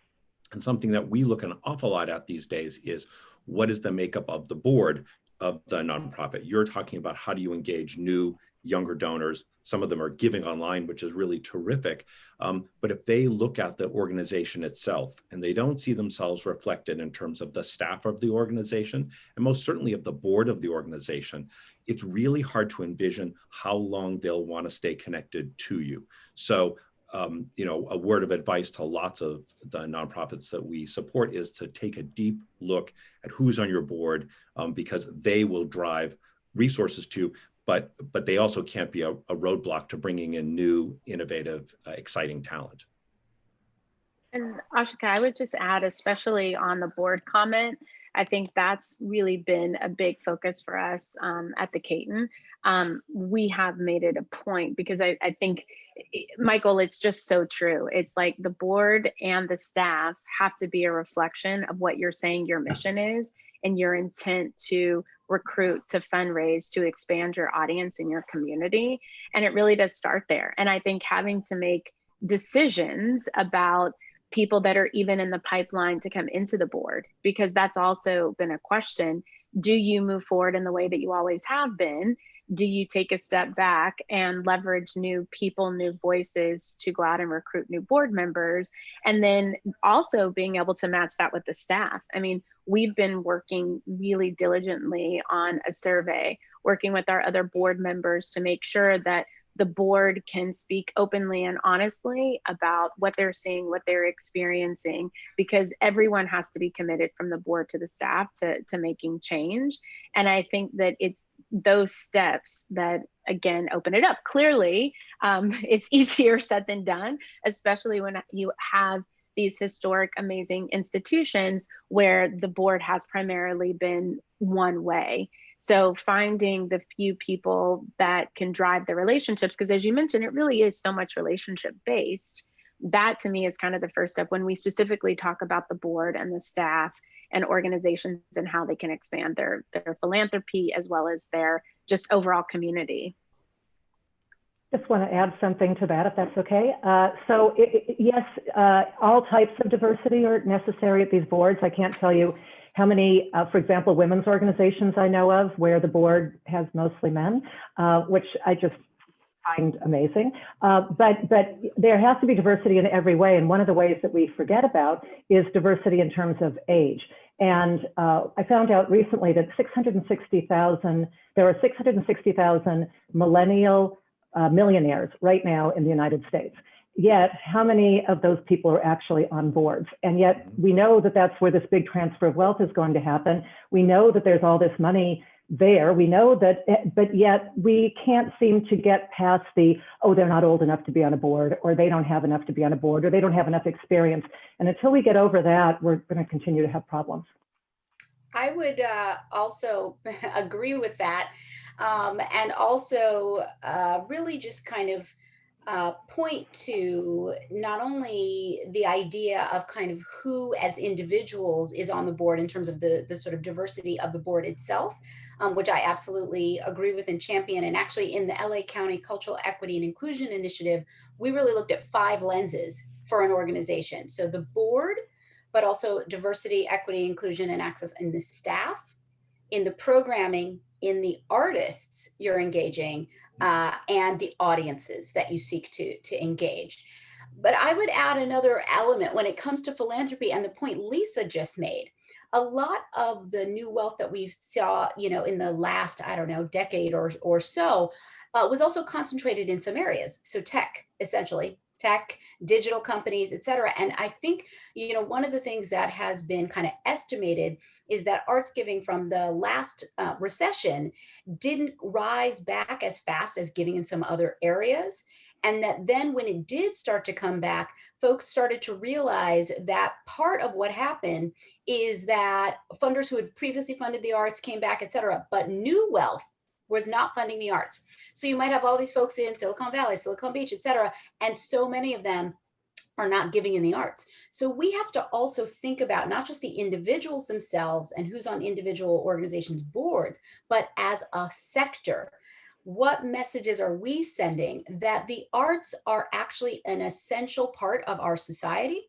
And something that we look an awful lot at these days is what is the makeup of the board of the nonprofit? You're talking about how do you engage new, younger donors. Some of them are giving online, which is really terrific. But if they look at the organization itself and they don't see themselves reflected in terms of the staff of the organization, and most certainly of the board of the organization, it's really hard to envision how long they'll want to stay connected to you. So a word of advice to lots of the nonprofits that we support is to take a deep look at who's on your board, because they will drive resources to, but they also can't be a roadblock to bringing in new, innovative, exciting talent. And Ashika, I would just add, especially on the board comment, I think that's really been a big focus for us at the Caton. We have made it a point because I think, Michael, it's just so true. It's like the board and the staff have to be a reflection of what you're saying your mission is and your intent to recruit, to fundraise, to expand your audience in your community. And it really does start there. And I think having to make decisions about people that are even in the pipeline to come into the board, because that's also been a question. Do you move forward in the way that you always have been? Do you take a step back and leverage new people, new voices to go out and recruit new board members? And then also being able to match that with the staff. I mean, we've been working really diligently on a survey, working with our other board members to make sure that the board can speak openly and honestly about what they're seeing, what they're experiencing, because everyone has to be committed from the board to the staff to making change. And I think that it's those steps that, again, open it up. Clearly, it's easier said than done, especially when you have these historic, amazing institutions where the board has primarily been one way. So finding the few people that can drive the relationships, because as you mentioned, it really is so much relationship based. That to me is kind of the first step when we specifically talk about the board and the staff and organizations and how they can expand their philanthropy as well as their just overall community. Just want to add something to that, if that's okay. Yes, all types of diversity are necessary at these boards. I can't tell you how many, for example, women's organizations I know of where the board has mostly men, which I just find amazing. But there has to be diversity in every way. And one of the ways that we forget about is diversity in terms of age. And I found out recently that there are 660,000 millennial millionaires right now in the United States. Yet, how many of those people are actually on boards? And yet we know that that's where this big transfer of wealth is going to happen. We know that there's all this money there. We know that, but yet we can't seem to get past oh, they're not old enough to be on a board, or they don't have enough to be on a board, or they don't have enough experience. And until we get over that, we're going to continue to have problems. I would also agree with that. And also really just kind of point to not only the idea of kind of who as individuals is on the board in terms of the sort of diversity of the board itself, which I absolutely agree with and champion. And actually in the LA County Cultural Equity and Inclusion Initiative, we really looked at 5 lenses for an organization. So the board, but also diversity, equity, inclusion, and access in the staff, in the programming, in the artists you're engaging, and the audiences that you seek to engage. But I would add another element when it comes to philanthropy and the point Lisa just made. A lot of the new wealth that we saw, in the last, I don't know, decade or so, was also concentrated in some areas. So tech, essentially. Tech, digital companies, et cetera. And I think, one of the things that has been kind of estimated is that arts giving from the last recession didn't rise back as fast as giving in some other areas. And that then when it did start to come back, folks started to realize that part of what happened is that funders who had previously funded the arts came back, et cetera, but new wealth was not funding the arts. So you might have all these folks in Silicon Valley, Silicon Beach, et cetera, and so many of them are not giving in the arts. So we have to also think about not just the individuals themselves and who's on individual organizations' boards, but as a sector. What messages are we sending that the arts are actually an essential part of our society?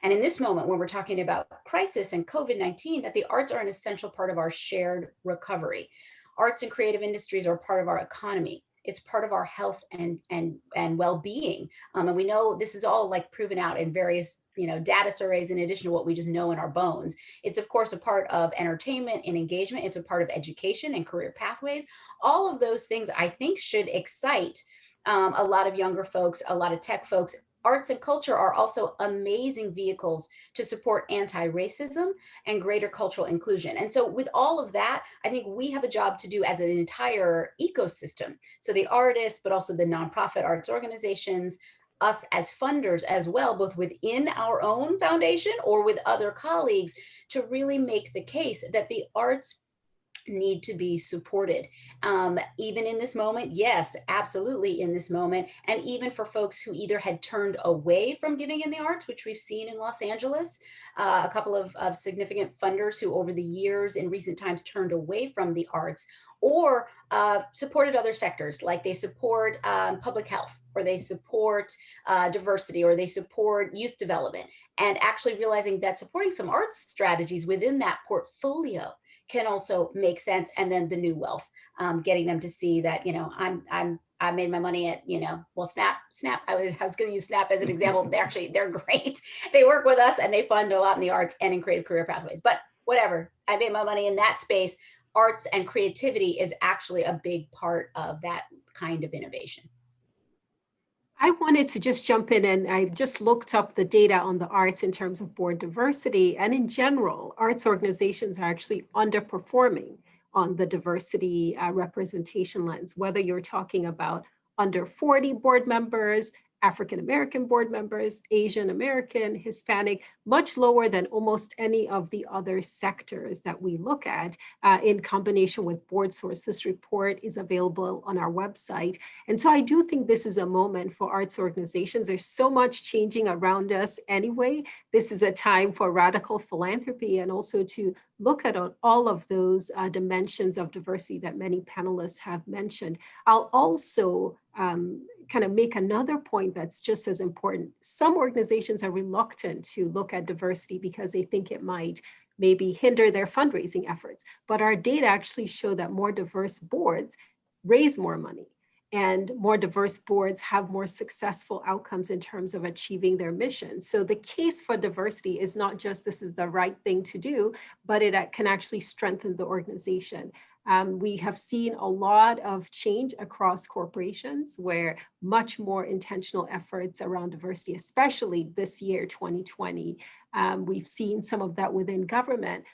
And in this moment, when we're talking about crisis and COVID-19, that the arts are an essential part of our shared recovery. Arts and creative industries are part of our economy. It's part of our health and well-being. And we know this is all like proven out in various data surveys in addition to what we just know in our bones. It's of course a part of entertainment and engagement. It's a part of education and career pathways. All of those things I think should excite a lot of younger folks, a lot of tech folks, arts and culture are also amazing vehicles to support anti-racism and greater cultural inclusion. And so with all of that, I think we have a job to do as an entire ecosystem. So the artists, but also the nonprofit arts organizations, us as funders as well, both within our own foundation or with other colleagues, to really make the case that the arts need to be supported. Even in this moment, yes, absolutely in this moment. And even for folks who either had turned away from giving in the arts, which we've seen in Los Angeles, a couple of significant funders who over the years in recent times turned away from the arts, or supported other sectors, like they support public health, or they support diversity, or they support youth development, and actually realizing that supporting some arts strategies within that portfolio can also make sense. And then the new wealth, getting them to see that, you know, I made my money at, you know, well, Snap. I was going to use Snap as an example. They're great. They work with us and they fund a lot in the arts and in creative career pathways. But whatever, I made my money in that space. Arts and creativity is actually a big part of that kind of innovation. I wanted to just jump in, and I just looked up the data on the arts in terms of board diversity. And in general, arts organizations are actually underperforming on the diversity representation lens, whether you're talking about under 40 board members, African-American board members, Asian American, Hispanic, much lower than almost any of the other sectors that we look at in combination with Board Source. This report is available on our website. And so I do think this is a moment for arts organizations. There's so much changing around us anyway. This is a time for radical philanthropy and also to look at all of those dimensions of diversity that many panelists have mentioned. I'll also kind of make another point that's just as important. Some organizations are reluctant to look at diversity because they think it might maybe hinder their fundraising efforts. But our data actually show that more diverse boards raise more money, and more diverse boards have more successful outcomes in terms of achieving their mission. So the case for diversity is not just this is the right thing to do, but it can actually strengthen the organization. We have seen a lot of change across corporations where much more intentional efforts around diversity, especially this year, 2020. We've seen some of that within government.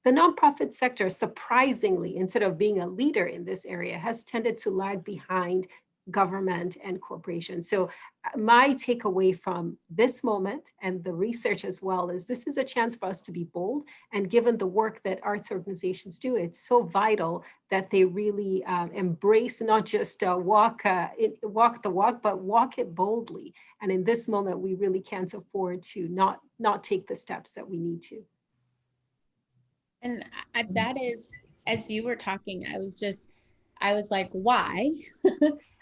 The nonprofit sector, surprisingly, instead of being a leader in this area, has tended to lag behind government and corporations. So my takeaway from this moment and the research as well is this is a chance for us to be bold. And given the work that arts organizations do, it's so vital that they really embrace, not just walk the walk, but walk it boldly. And in this moment, we really can't afford to not take the steps that we need to. And that is, as you were talking, I was like, why?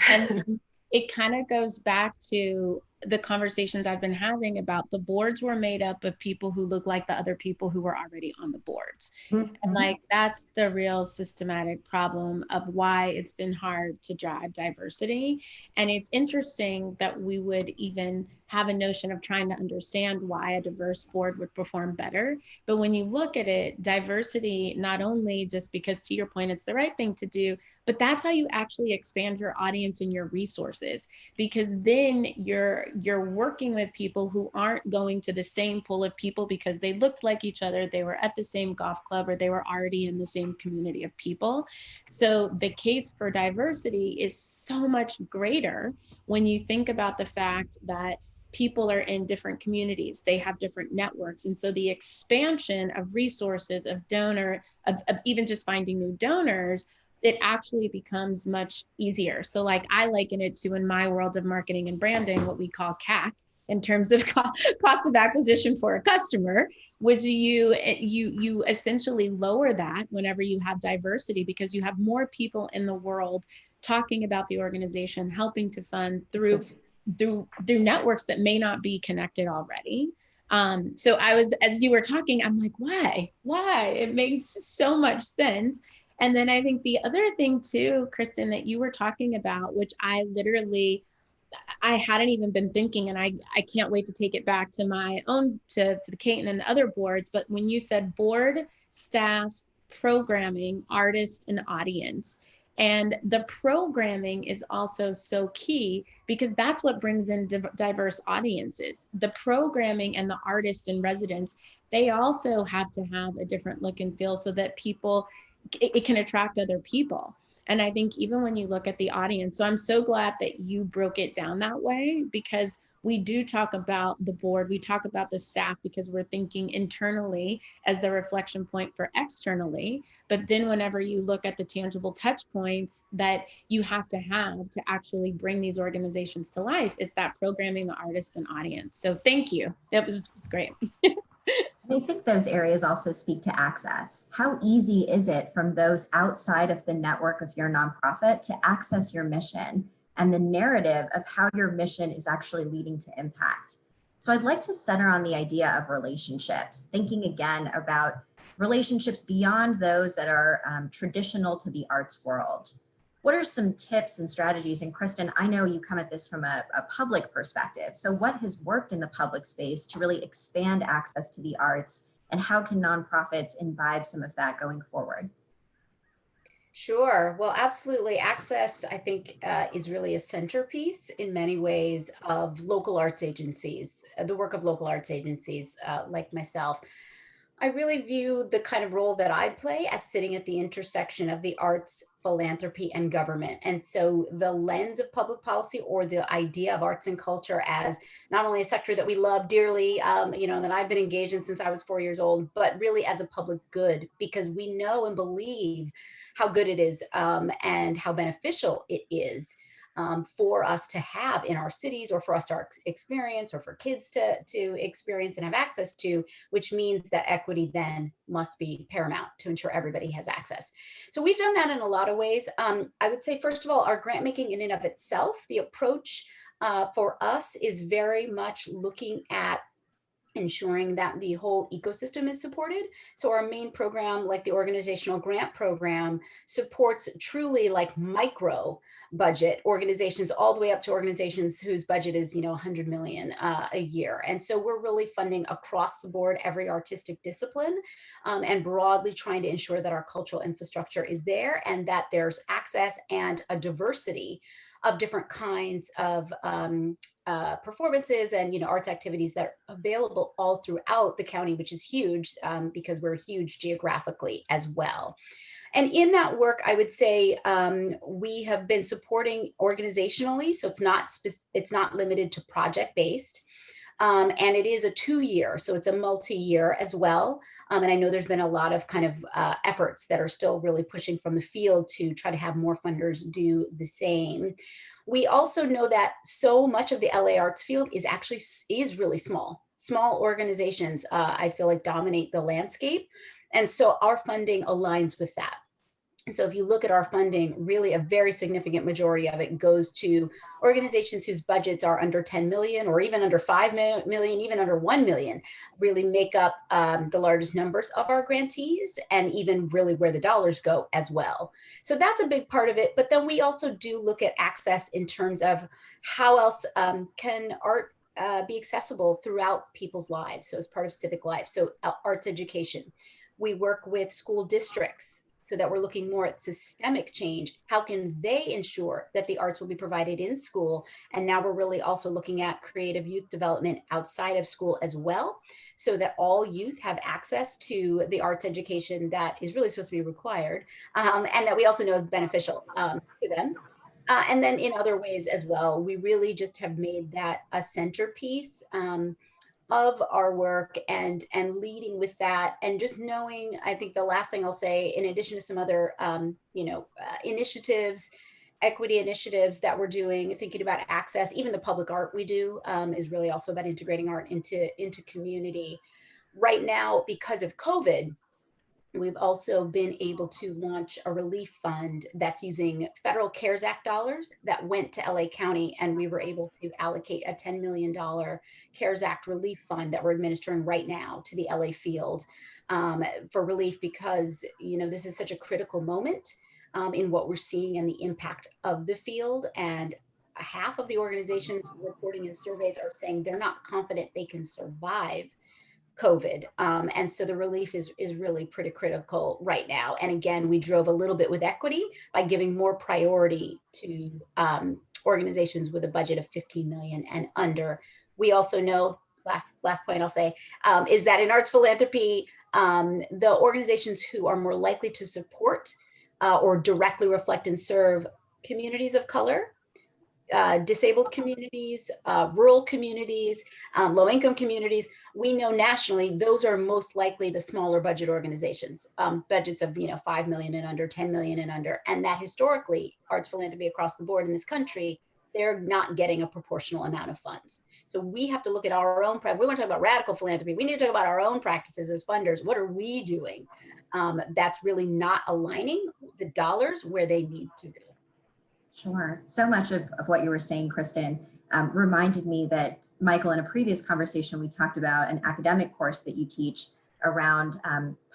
And it kind of goes back to the conversations I've been having about the boards were made up of people who look like the other people who were already on the boards. Mm-hmm. And like, that's the real systematic problem of why it's been hard to drive diversity. And it's interesting that we would even have a notion of trying to understand why a diverse board would perform better. But when you look at it, diversity, not only just because to your point, it's the right thing to do, but that's how you actually expand your audience and your resources, because then you're working with people who aren't going to the same pool of people because they looked like each other, they were at the same golf club, or they were already in the same community of people. So the case for diversity is so much greater when you think about the fact that people are in different communities, they have different networks. And so the expansion of resources, of donor, of even just finding new donors, it actually becomes much easier. So like I liken it to, in my world of marketing and branding, what we call CAC, in terms of cost of acquisition for a customer, which you essentially lower that whenever you have diversity, because you have more people in the world talking about the organization, helping to fund through networks that may not be connected already. So I was, as you were talking, I'm like, why? It makes so much sense. And then I think the other thing too, Kristen, that you were talking about, which I hadn't even been thinking, and I can't wait to take it back to my own, to the Caton and other boards. But when you said board, staff, programming, artist, and audience, And the programming is also so key because that's what brings in diverse audiences. The programming and the artists and residents, they also have to have a different look and feel so that it can attract other people. And I think even when you look at the audience, so I'm so glad that you broke it down that way, because we do talk about the board, we talk about the staff because we're thinking internally as the reflection point for externally. But then whenever you look at the tangible touch points that you have to actually bring these organizations to life, it's that programming, the artists and audience. So thank you. That was great. I think those areas also speak to access. How easy is it from those outside of the network of your nonprofit to access your mission and the narrative of how your mission is actually leading to impact? So I'd like to center on the idea of relationships, thinking again about relationships beyond those that are traditional to the arts world. What are some tips and strategies? And Kristen, I know you come at this from a public perspective. So what has worked in the public space to really expand access to the arts, and how can nonprofits imbibe some of that going forward? Sure. Well, absolutely. Access, I think, is really a centerpiece in many ways of local arts agencies, the work of local arts agencies like myself. I really view the kind of role that I play as sitting at the intersection of the arts, philanthropy, and government. And so the lens of public policy, or the idea of arts and culture as not only a sector that we love dearly, that I've been engaged in since I was 4 years old, but really as a public good, because we know and believe how good it is and how beneficial it is for us to have in our cities, or for us to experience, or for kids to experience and have access to, which means that equity then must be paramount to ensure everybody has access. So we've done that in a lot of ways. I would say, first of all, our grant making in and of itself, the approach for us is very much looking at ensuring that the whole ecosystem is supported. So our main program, like the organizational grant program, supports truly like micro budget organizations, all the way up to organizations whose budget is 100 million a year. And so we're really funding across the board every artistic discipline, and broadly trying to ensure that our cultural infrastructure is there, and that there's access and a diversity of different kinds of performances and arts activities that are available all throughout the county, which is huge because we're huge geographically as well. And in that work, I would say we have been supporting organizationally, so it's not limited to project-based. And it is a 2-year, so it's a multi-year as well. And I know there's been a lot of kind of efforts that are still really pushing from the field to try to have more funders do the same. We also know that so much of the LA arts field is really small. Small organizations, I feel like, dominate the landscape. And so our funding aligns with that. So if you look at our funding, really a very significant majority of it goes to organizations whose budgets are under 10 million, or even under 5 million, even under 1 million, really make up the largest numbers of our grantees, and even really where the dollars go as well. So that's a big part of it. But then we also do look at access in terms of how else can art be accessible throughout people's lives. So as part of civic life, so arts education. We work with school districts, so that we're looking more at systemic change. How can they ensure that the arts will be provided in school? And now we're really also looking at creative youth development outside of school as well, so that all youth have access to the arts education that is really supposed to be required, and that we also know is beneficial to them. And then in other ways as well, we really just have made that a centerpiece of our work, and leading with that, and just knowing, I think the last thing I'll say, in addition to some other initiatives, equity initiatives that we're doing, thinking about access, even the public art we do is really also about integrating art into community. Right now, because of COVID, we've also been able to launch a relief fund that's using federal CARES Act dollars that went to LA County, and we were able to allocate a $10 million CARES Act relief fund that we're administering right now to the LA field for relief, because this is such a critical moment in what we're seeing and the impact of the field. And half of the organizations reporting in surveys are saying they're not confident they can survive COVID. And so the relief is really pretty critical right now. And again, we drove a little bit with equity by giving more priority to organizations with a budget of 15 million and under. We also know, last point I'll say, is that in arts philanthropy, the organizations who are more likely to support or directly reflect and serve communities of color, disabled communities, rural communities, low-income communities, we know nationally those are most likely the smaller budget organizations, budgets of 5 million and under, 10 million and under, and that historically arts philanthropy across the board in this country, they're not getting a proportional amount of funds. So we have to look at our own, we want to talk about radical philanthropy, we need to talk about our own practices as funders. What are we doing that's really not aligning the dollars where they need to go? Sure. So much of what you were saying, Kristen, reminded me that, Michael, in a previous conversation, we talked about an academic course that you teach around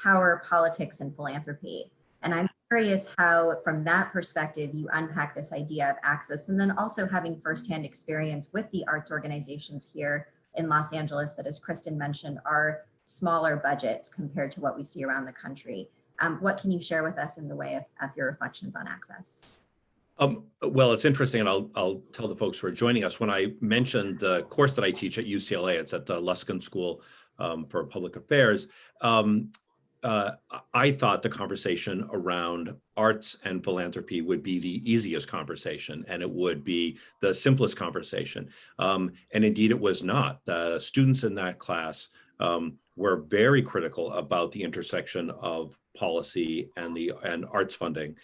power, politics, and philanthropy. And I'm curious how, from that perspective, you unpack this idea of access, and then also having firsthand experience with the arts organizations here in Los Angeles that, as Kristen mentioned, are smaller budgets compared to what we see around the country. What can you share with us in the way of your reflections on access? Well, it's interesting, and I'll tell the folks who are joining us, when I mentioned the course that I teach at UCLA, it's at the Luskin School for Public Affairs, I thought the conversation around arts and philanthropy would be the easiest conversation, and it would be the simplest conversation. And indeed, it was not. The students in that class were very critical about the intersection of policy and arts funding,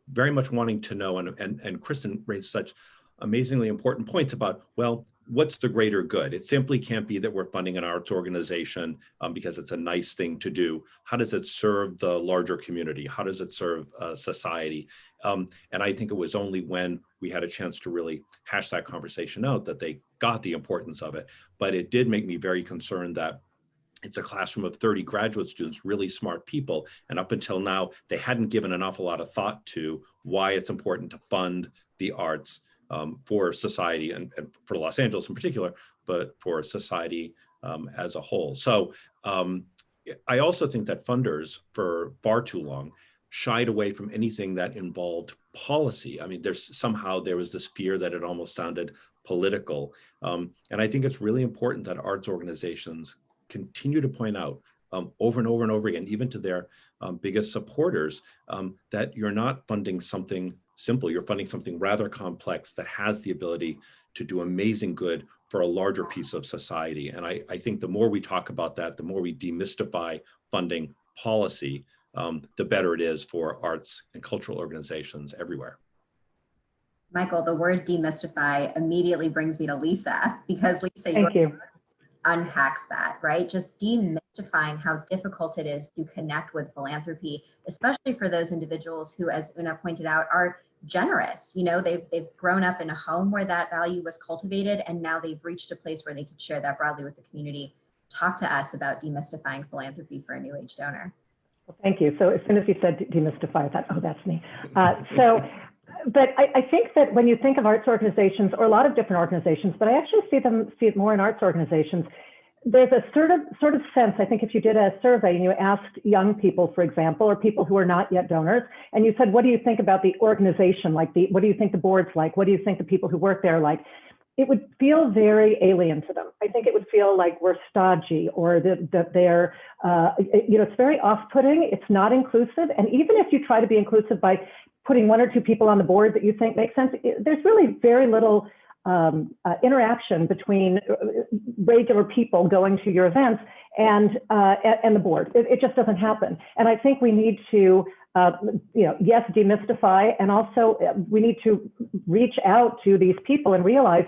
very much wanting to know, and Kristen raised such amazingly important points about, well, what's the greater good? It simply can't be that we're funding an arts organization because it's a nice thing to do. How does it serve the larger community? How does it serve society? And I think it was only when we had a chance to really hash that conversation out that they got the importance of it. But it did make me very concerned that it's a classroom of 30 graduate students, really smart people. And up until now, they hadn't given an awful lot of thought to why it's important to fund the arts for society and for Los Angeles in particular, but for society as a whole. So I also think that funders for far too long shied away from anything that involved policy. I mean, there was this fear that it almost sounded political. And I think it's really important that arts organizations continue to point out over and over and over again, even to their biggest supporters, that you're not funding something simple, you're funding something rather complex that has the ability to do amazing good for a larger piece of society. And I think the more we talk about that, the more we demystify funding policy, the better it is for arts and cultural organizations everywhere. Michael, the word demystify immediately brings me to Lisa, because Lisa, Thank you. Unpacks that, right? Just demystifying how difficult it is to connect with philanthropy, especially for those individuals who, as Una pointed out, are generous. They've grown up in a home where that value was cultivated, and now they've reached a place where they can share that broadly with the community. Talk to us about demystifying philanthropy for a new age donor. Well, thank you. So as soon as you said demystify, I thought, oh, that's me. But I think that when you think of arts organizations, or a lot of different organizations, but I actually see it more in arts organizations, there's a sort of sense, I think if you did a survey and you asked young people, for example, or people who are not yet donors, and you said, what do you think about the organization? What do you think the board's like? What do you think the people who work there like? It would feel very alien to them. I think it would feel like we're stodgy, or that they're, it's very off-putting. It's not inclusive. And even if you try to be inclusive by putting one or two people on the board that you think makes sense, there's really very little interaction between regular people going to your events and the board. It just doesn't happen. And I think we need to, yes, demystify, and also we need to reach out to these people and realize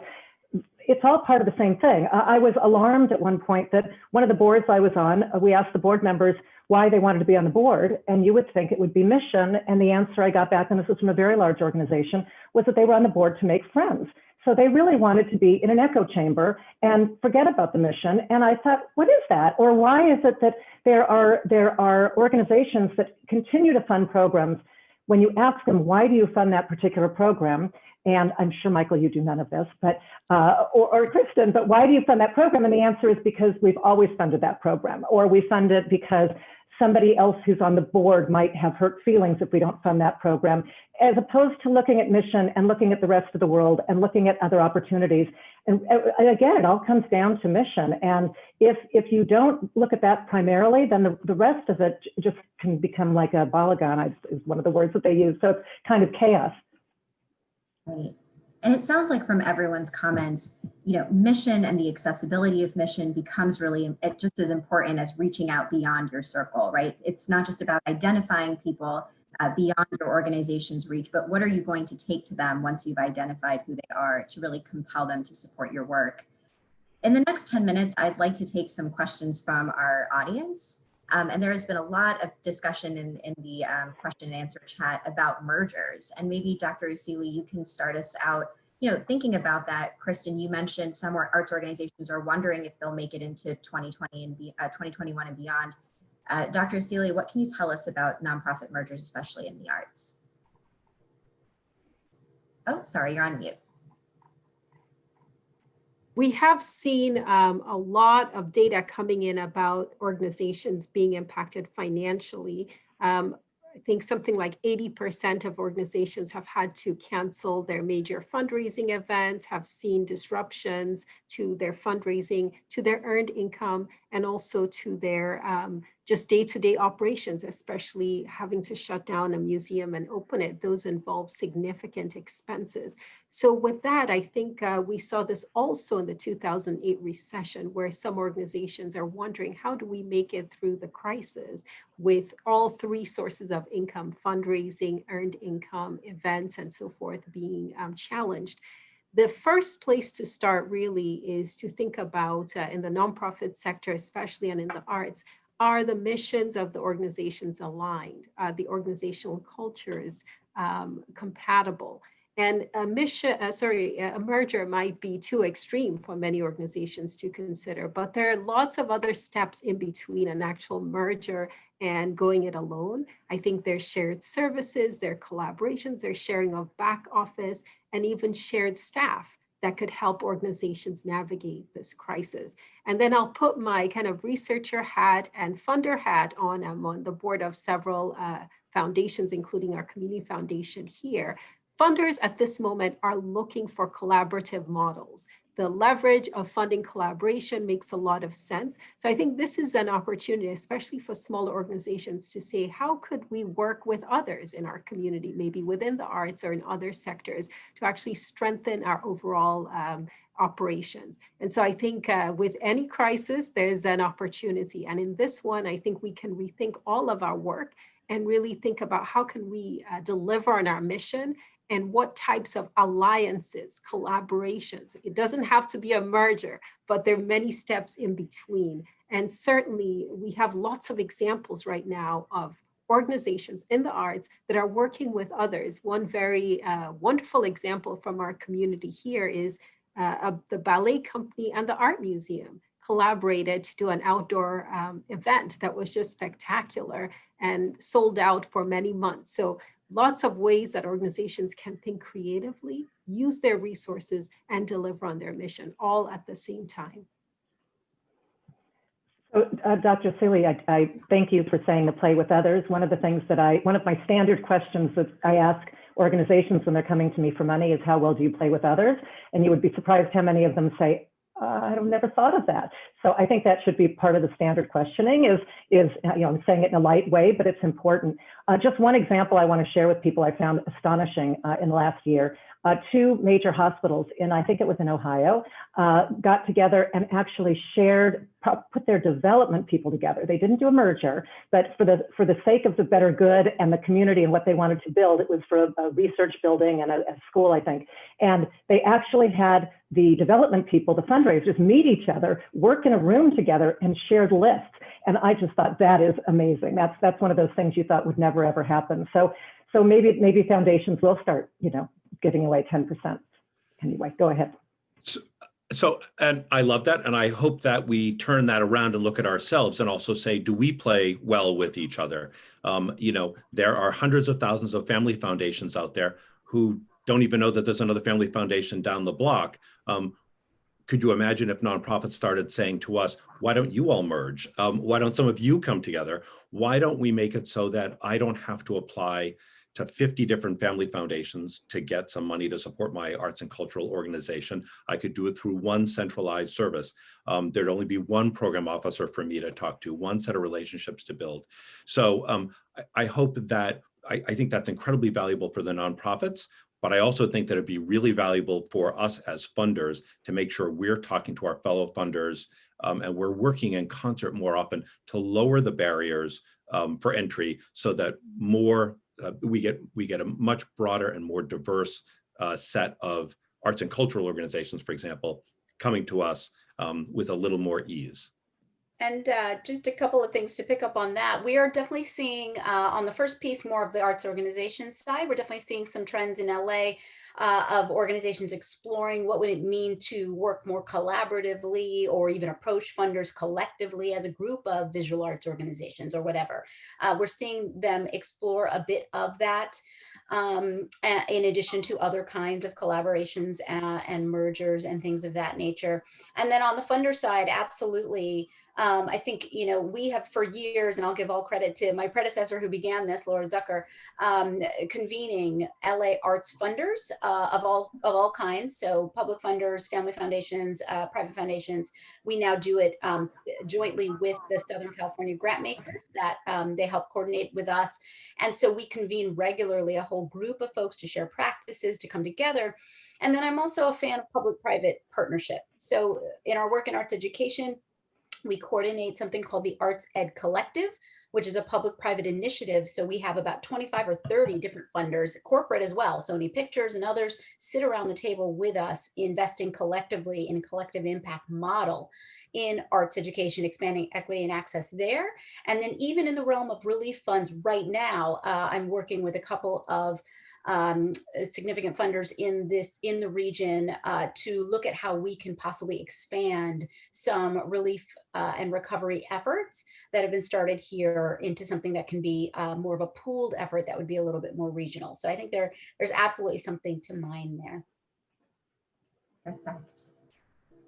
it's all part of the same thing. I was alarmed at one point that one of the boards I was on, we asked the board members why they wanted to be on the board, and you would think it would be mission. And the answer I got back, and this was from a very large organization, was that they were on the board to make friends. So they really wanted to be in an echo chamber and forget about the mission. And I thought, what is that? Or why is it that there are organizations that continue to fund programs? When you ask them, why do you fund that particular program? And I'm sure, Michael, you do none of this, but or Kristen, but why do you fund that program? And the answer is because we've always funded that program, or we fund it because somebody else who's on the board might have hurt feelings if we don't fund that program, as opposed to looking at mission and looking at the rest of the world and looking at other opportunities. And again, it all comes down to mission. And if you don't look at that primarily, then the rest of it just can become like a balagan, is one of the words that they use. So it's kind of chaos. Right. And it sounds like from everyone's comments, mission and the accessibility of mission becomes really just as important as reaching out beyond your circle, right? It's not just about identifying people beyond your organization's reach, but what are you going to take to them once you've identified who they are to really compel them to support your work? In the next 10 minutes, I'd like to take some questions from our audience. And there has been a lot of discussion in the question and answer chat about mergers. And maybe Dr. Osili, you can start us out, thinking about that. Kristen, you mentioned some arts organizations are wondering if they'll make it into 2020 and 2021 and beyond. Dr. Osili, what can you tell us about nonprofit mergers, especially in the arts? Oh, sorry, you're on mute. We have seen a lot of data coming in about organizations being impacted financially. I think something like 80% of organizations have had to cancel their major fundraising events, have seen disruptions to their fundraising, to their earned income, and also to their just day-to-day operations, especially having to shut down a museum and open it. Those involve significant expenses. So with that, I think we saw this also in the 2008 recession, where some organizations are wondering, how do we make it through the crisis with all three sources of income, fundraising, earned income, events, and so forth being challenged? The first place to start really is to think about in the nonprofit sector, especially, and in the arts, are the missions of the organizations aligned? The organizational cultures compatible? And a merger might be too extreme for many organizations to consider, but there are lots of other steps in between an actual merger and going it alone. I think there's shared services, there are collaborations, there's sharing of back office, and even shared staff that could help organizations navigate this crisis. And then I'll put my kind of researcher hat and funder hat on. I'm on the board of several foundations, including our community foundation here. Funders at this moment are looking for collaborative models. The leverage of funding collaboration makes a lot of sense. So I think this is an opportunity, especially for smaller organizations, to say, how could we work with others in our community, maybe within the arts or in other sectors, to actually strengthen our overall operations. And so I think with any crisis, there's an opportunity. And in this one, I think we can rethink all of our work and really think about how can we deliver on our mission and what types of alliances, collaborations. It doesn't have to be a merger, but there are many steps in between. And certainly we have lots of examples right now of organizations in the arts that are working with others. One very wonderful example from our community here is the ballet company and the art museum collaborated to do an outdoor event that was just spectacular and sold out for many months. So lots of ways that organizations can think creatively, use their resources, and deliver on their mission, all at the same time. So, Dr. Osili, I thank you for saying to play with others. One of the things that one of my standard questions that I ask organizations when they're coming to me for money is, how well do you play with others? And you would be surprised how many of them say, I've never thought of that. So I think that should be part of the standard questioning I'm saying it in a light way, but it's important. Just one example I want to share with people I found astonishing in the last year. Two major hospitals I think it was in Ohio, got together and actually put their development people together. They didn't do a merger, but for the sake of the better good and the community and what they wanted to build, it was for a research building and a school, I think. And they actually had the development people, the fundraisers, meet each other, work in a room together, and shared lists. And I just thought that is amazing. That's one of those things you thought would never ever happen. So maybe foundations will start, giving away 10%. Anyway, go ahead. So, and I love that. And I hope that we turn that around and look at ourselves and also say, do we play well with each other? There are hundreds of thousands of family foundations out there who don't even know that there's another family foundation down the block. Could you imagine if nonprofits started saying to us, why don't you all merge? Why don't some of you come together? Why don't we make it so that I don't have to apply to 50 different family foundations to get some money to support my arts and cultural organization? I could do it through one centralized service. There'd only be one program officer for me to talk to, one set of relationships to build. So I hope that, I think that's incredibly valuable for the nonprofits, but I also think that it'd be really valuable for us as funders to make sure we're talking to our fellow funders and we're working in concert more often to lower the barriers for entry so that more we get a much broader and more diverse set of arts and cultural organizations, for example, coming to us with a little more ease. And just a couple of things to pick up on that. We are definitely seeing on the first piece, more of the arts organization side, we're definitely seeing some trends in LA of organizations exploring what would it mean to work more collaboratively or even approach funders collectively as a group of visual arts organizations or whatever. We're seeing them explore a bit of that in addition to other kinds of collaborations and mergers and things of that nature. And then on the funder side, absolutely. I think, we have for years, and I'll give all credit to my predecessor who began this, Laura Zucker, convening LA arts funders of all kinds. So public funders, family foundations, private foundations. We now do it jointly with the Southern California grant makers that they help coordinate with us. And so we convene regularly a whole group of folks to share practices, to come together. And then I'm also a fan of public-private partnership. So in our work in arts education, we coordinate something called the Arts Ed Collective, which is a public-private initiative. So we have about 25 or 30 different funders, corporate as well, Sony Pictures and others, sit around the table with us, investing collectively in a collective impact model in arts education, expanding equity and access there. And then even in the realm of relief funds right now, I'm working with a couple of significant funders in the region to look at how we can possibly expand some relief and recovery efforts that have been started here into something that can be more of a pooled effort that would be a little bit more regional. So I think there's absolutely something to mine there. Perfect.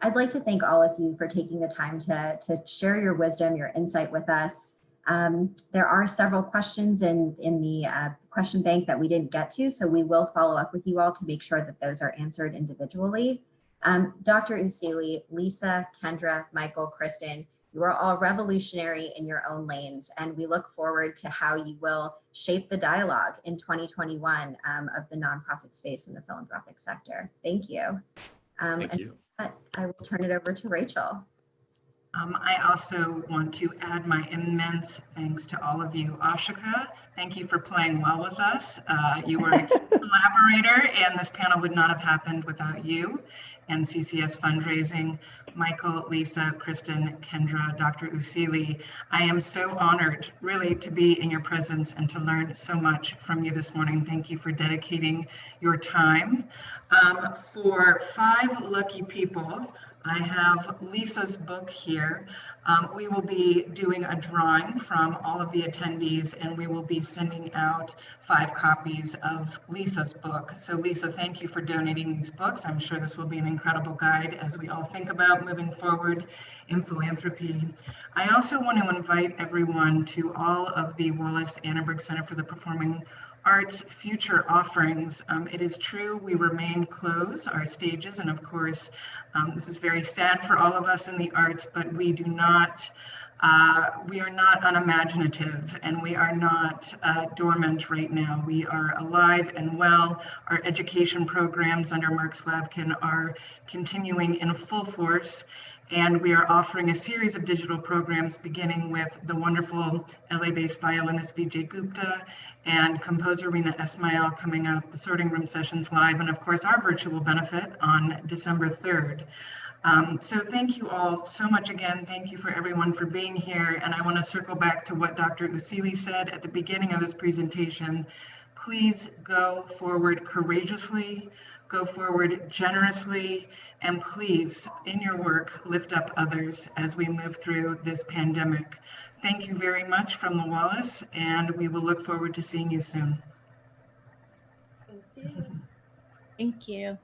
I'd like to thank all of you for taking the time to share your wisdom, your insight with us. There are several questions in the question bank that we didn't get to, so we will follow up with you all to make sure that those are answered individually. Dr. Osili, Lisa, Kendra, Michael, Kristen, you are all revolutionary in your own lanes, and we look forward to how you will shape the dialogue in 2021 of the nonprofit space in the philanthropic sector. Thank you. Thank you. I will turn it over to Rachel. I also want to add my immense thanks to all of you. Ashika, thank you for playing well with us. You were a key collaborator, and this panel would not have happened without you and CCS Fundraising. Michael, Lisa, Kristen, Kendra, Dr. Osili, I am so honored really to be in your presence and to learn so much from you this morning. Thank you for dedicating your time. For 5 lucky people, I have Lisa's book here. We will be doing a drawing from all of the attendees, and we will be sending out 5 copies of Lisa's book. So Lisa, thank you for donating these books. I'm sure this will be an incredible guide as we all think about moving forward in philanthropy. I also want to invite everyone to all of the Wallis Annenberg Center for the Performing Arts future offerings. It is true we remain closed, our stages, and of course, this is very sad for all of us in the arts, but we are not unimaginative, and we are not dormant right now. We are alive and well. Our education programs under Mark Slavkin are continuing in full force. And we are offering a series of digital programs, beginning with the wonderful LA-based violinist Vijay Gupta and composer Rina Esmail coming up, the Sorting Room Sessions Live, and of course our virtual benefit on December 3rd. So thank you all so much again. Thank you for everyone for being here. And I want to circle back to what Dr. Osili said at the beginning of this presentation. Please go forward courageously, go forward generously, and please, in your work, lift up others as we move through this pandemic. Thank you very much from the Wallis, and we will look forward to seeing you soon. Thank you. Thank you.